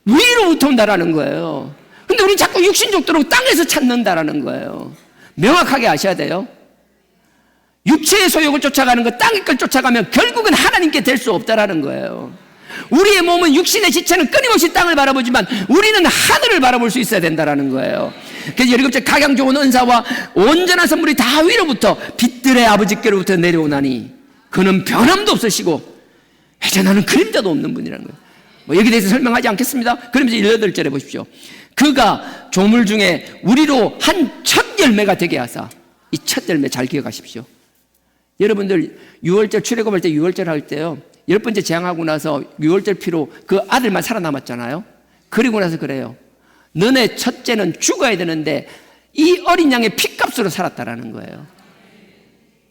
위로부터 온다라는 거예요. 근데 우리 자꾸 육신적으로 땅에서 찾는다라는 거예요. 명확하게 아셔야 돼요. 육체의 소욕을 쫓아가는 거, 땅의 걸 쫓아가면 결국은 하나님께 될 수 없다라는 거예요. 우리의 몸은 육신의 지체는 끊임없이 땅을 바라보지만 우리는 하늘을 바라볼 수 있어야 된다라는 거예요. 그래서 17절 각양 좋은 은사와 온전한 선물이 다 위로부터 빛들의 아버지께로부터 내려오나니 그는 변함도 없으시고 회전하는 그림자도 없는 분이라는 거예요. 여기 대해서 설명하지 않겠습니다. 그러면서 18절에 보십시오. 그가 조물 중에 우리로 한 첫 열매가 되게 하사, 이 첫 열매 잘 기억하십시오. 여러분들 6월절 출애굽할 때 6월절 할 때요, 10번째 재앙하고 나서 6월절 피로 그 아들만 살아남았잖아요. 그리고 나서 그래요. 너네 첫째는 죽어야 되는데 이 어린 양의 피값으로 살았다라는 거예요.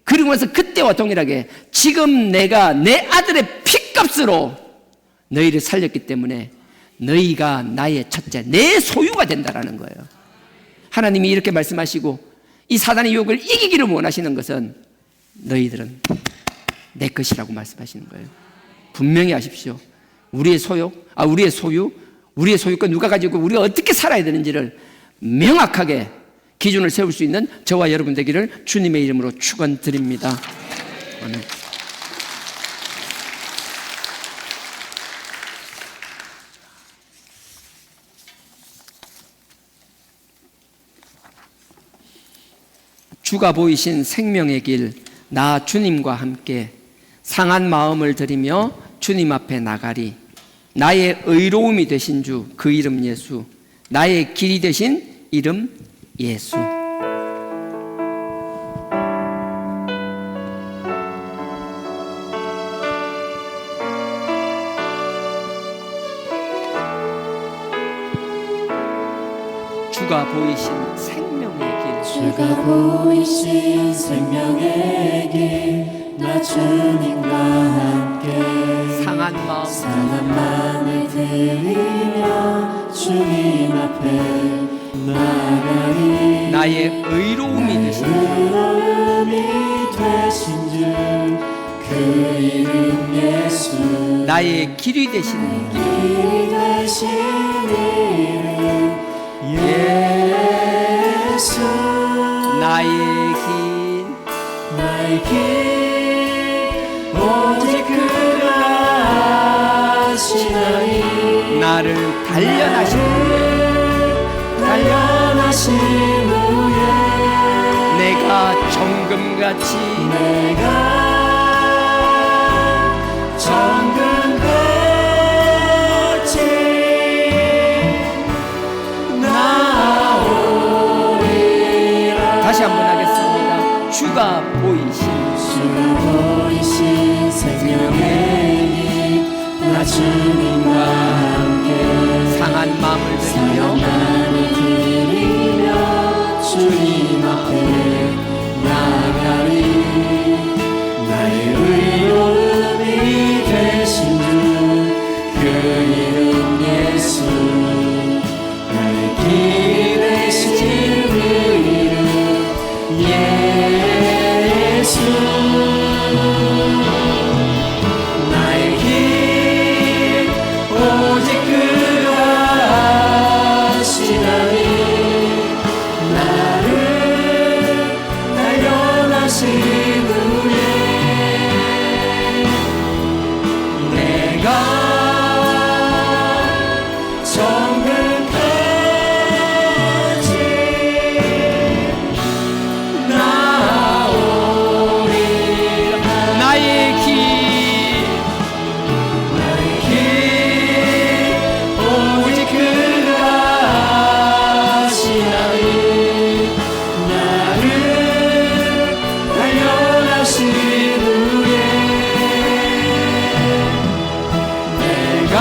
그리고 나서 그때와 동일하게 지금 내가 내 아들의 피값으로 너희를 살렸기 때문에 너희가 나의 첫째, 내 소유가 된다라는 거예요. 하나님이 이렇게 말씀하시고 이 사단의 유혹을 이기기를 원하시는 것은 너희들은 내 것이라고 말씀하시는 거예요. 분명히 아십시오. 우리의 소유, 우리의 소유권 누가 가지고 우리가 어떻게 살아야 되는지를 명확하게 기준을 세울 수 있는 저와 여러분 되기를 주님의 이름으로 축원드립니다. 아멘. 주가 보이신 생명의 길, 나 주님과 함께 상한 마음을 들이며 주님 앞에 나가리. 나의 의로움이 되신 주, 그 이름 예수. 나의 길이 되신 이름 예수. 주가 보이신 생명의 길, 주가 보이신 생명의 길, 나 주님과 함께 상한 마음을 들이며 주님 앞에 나가리. 나의 의로움이 되신 그 이름 예수. 나의 길이 되신 길, 길이 되신 이름 예수. 나의 길 오직 그가 하시나니. 나를 단련하신 단련하신 후에 내가 정금같이 정금같이 나오리라. 다시 한번 하겠습니다. 주가 보이신 생명의 길, 나 주님과 함께 상한 마음을 들이며 주님 앞에 나가리. 나의 의로움이 되신 주, 그 이름 예수. 나의 길 되신 그 이름 예수. 나의 길 오직 그가 하시나니. 나를 단련하신 후에 내가 정금같이 나오리라. 나의 길 오직 그가 하시나니. 나를 단련하신 후에 내가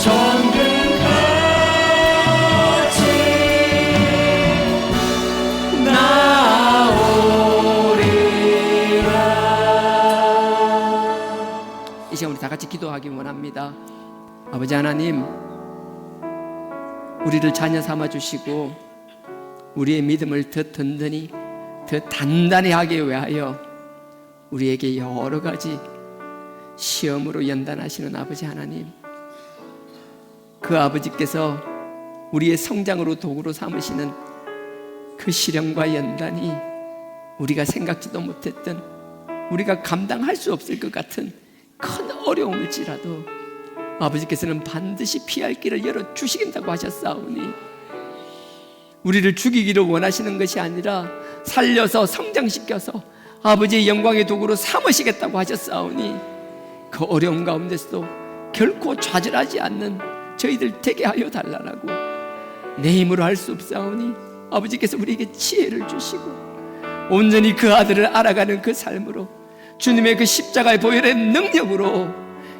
정금같이 나오리라. 이 시간 우리 다 같이 기도하기 원합니다. 아버지 하나님, 우리를 자녀 삼아 주시고 우리의 믿음을 더 든든히 더 단단히 하기 위하여 우리에게 여러 가지 시험으로 연단하시는 아버지 하나님, 그 아버지께서 우리의 성장으로 도구로 삼으시는 그 시련과 연단이 우리가 생각지도 못했던, 우리가 감당할 수 없을 것 같은 큰 어려움일지라도 아버지께서는 반드시 피할 길을 열어주시겠다고 하셨사오니, 우리를 죽이기를 원하시는 것이 아니라 살려서 성장시켜서 아버지의 영광의 도구로 삼으시겠다고 하셨사오니, 그 어려움 가운데서도 결코 좌절하지 않는 저희들 되게 하여 달라라고. 내 힘으로 할 수 없사오니 아버지께서 우리에게 지혜를 주시고 온전히 그 아들을 알아가는 그 삶으로, 주님의 그 십자가의 보혈의 능력으로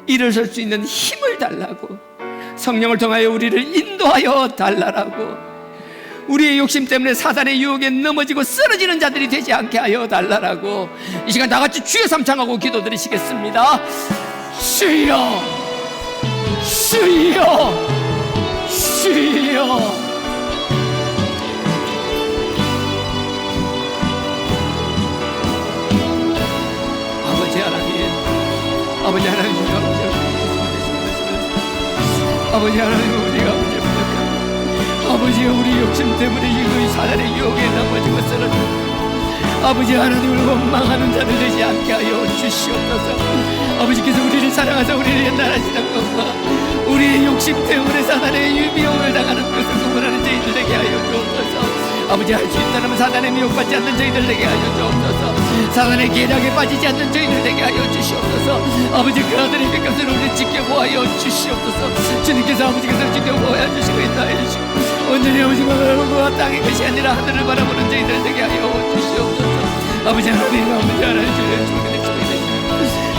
일어설 수 있는 힘을 달라고, 성령을 통하여 우리를 인도하여 달라라고, 우리의 욕심 때문에 사단의 유혹에 넘어지고 쓰러지는 자들이 되지 않게 하여 달라라고, 이 시간 다 같이 주여 삼창하고 기도드리시겠습니다. 주여, 주여, 주여. 아버지 하나님, 아버지 하나님, 우리가 아버지, 우리 욕심 때문에 이 사단의 유혹에 넘어지고 쓰러져 아버지 하나님을 원망하는 자들 되지 않게 하여 주시옵소서. 아버지께서 우리를 사랑하사 우리를 연단하시는 것과 우리의 욕심 때문에 사단의 유혹을 당하는 것을 구분하는 저희들 되게 하여 주옵소서. 아버지 할 수 있다면 사단의 미혹받지 않는 저희들 되게 하여 주옵소서. 사단의 계략에 빠지지 않는 저희들 되게 하여 주시옵소서. 아버지 그 아들의 빛값을 우리 지켜보아여 주시옵소서. 주님께서 아버지께서 지켜보아야 주시고 있다 해주시고 온전히 아버지만 바라보고 땅의 것이 아니라 하늘을 바라보는 저희들 되게 하여 주시옵소서. 아버지 하나님 아버지 하나님 주님 주님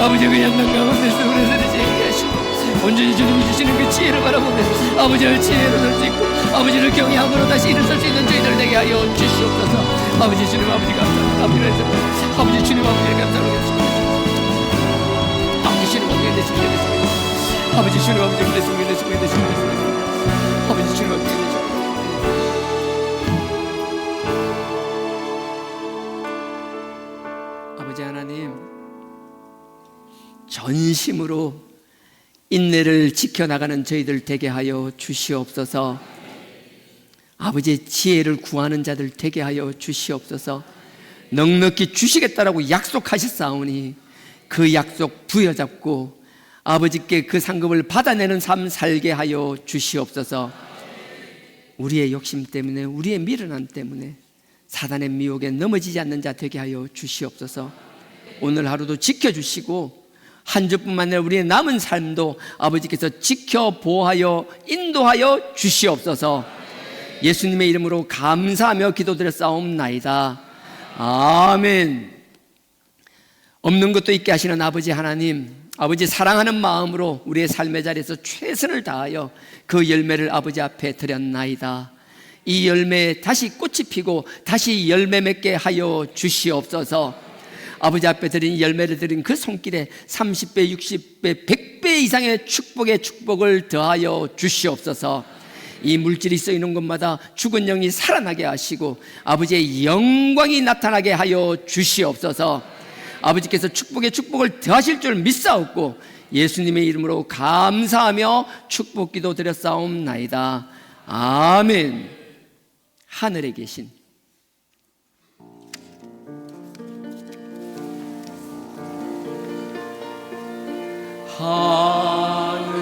아버지 그 양당 가운데 수그레서를 지게 하시고 온전히 주님이 주시는 그 지혜를 바라보며 아버지의 지혜로 설 수 있고 아버지를 경외함으로 다시 일어설 수 있는 저희들 되게 하여 주시옵소서. 아버지 주님 아버지 감사합니다. 아버지 주님 아버지를 감사하겠습니다. 아버지 주님 아버지 되시옵소서. 아버지 주님 아버지 되시옵소서. 아버지 주님 아버지 되시옵소서. 아버지 하나님 전심으로 인내를 지켜나가는 저희들 되게 하여 주시옵소서. 아버지의 지혜를 구하는 자들 되게 하여 주시옵소서. 넉넉히 주시겠다라고 약속하셨사오니 그 약속 부여잡고 아버지께 그 상급을 받아내는 삶 살게 하여 주시옵소서. 우리의 욕심 때문에 우리의 미련함 때문에 사단의 미혹에 넘어지지 않는 자 되게 하여 주시옵소서. 오늘 하루도 지켜주시고 한 주뿐만 아니라 우리의 남은 삶도 아버지께서 지켜 보호하여 인도하여 주시옵소서. 예수님의 이름으로 감사하며 기도드렸사옵나이다. 아멘. 없는 것도 있게 하시는 아버지 하나님, 아버지 사랑하는 마음으로 우리의 삶의 자리에서 최선을 다하여 그 열매를 아버지 앞에 드렸나이다. 이 열매에 다시 꽃이 피고 다시 열매 맺게 하여 주시옵소서. 아버지 앞에 드린 열매를 드린 그 손길에 30배, 60배, 100배 이상의 축복의 축복을 더하여 주시옵소서. 이 물질이 쓰이는 곳마다 죽은 영이 살아나게 하시고 아버지의 영광이 나타나게 하여 주시옵소서. 아버지께서 축복의 축복을 더하실 줄 믿사옵고 예수님의 이름으로 감사하며 축복기도 드렸사옵나이다. 아멘. 하늘에 계신 하늘에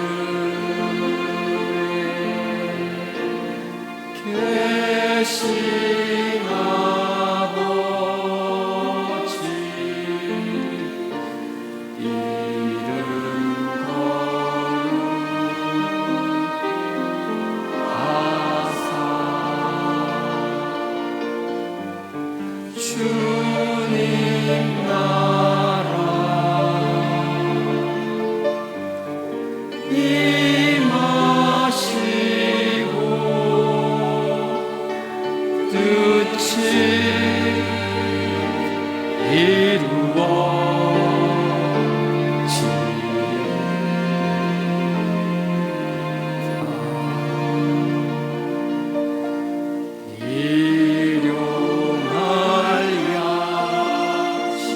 계신 아버지 이름 거룩하사 주님 나라 임하시고 뜻이 이루어지리다. 일용할 양식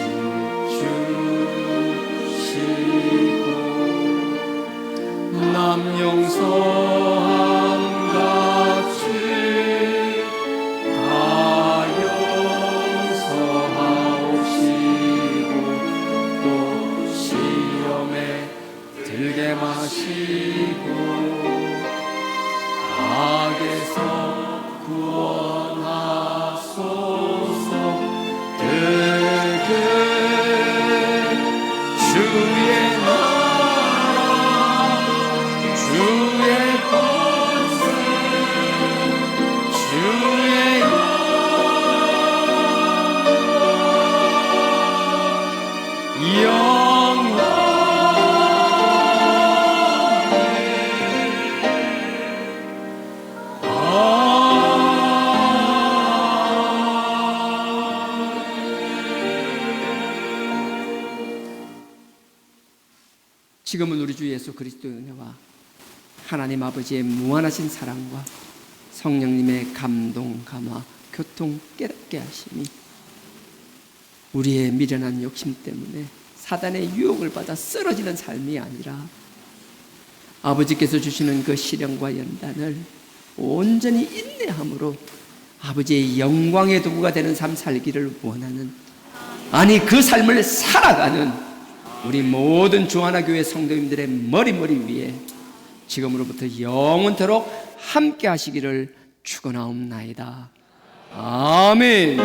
주시고 남용서함 같이 다 용서하옵시고 또 시험에 들게 마시고 악에서 구원하소서. 되게 주의 나라 주의 권세 주의 영원 지금은 우리 주 예수 그리스도의 은혜와 하나님 아버지의 무한하신 사랑과 성령님의 감동, 감화, 교통 깨닫게 하심이 우리의 미련한 욕심 때문에 사단의 유혹을 받아 쓰러지는 삶이 아니라 아버지께서 주시는 그 시련과 연단을 온전히 인내함으로 아버지의 영광의 도구가 되는 삶 살기를 원하는, 아니 그 삶을 살아가는 우리 모든 주하나교회 성도님들의 머리 위에 지금으로부터 영원토록 함께 하시기를 축원하옵나이다. 아멘.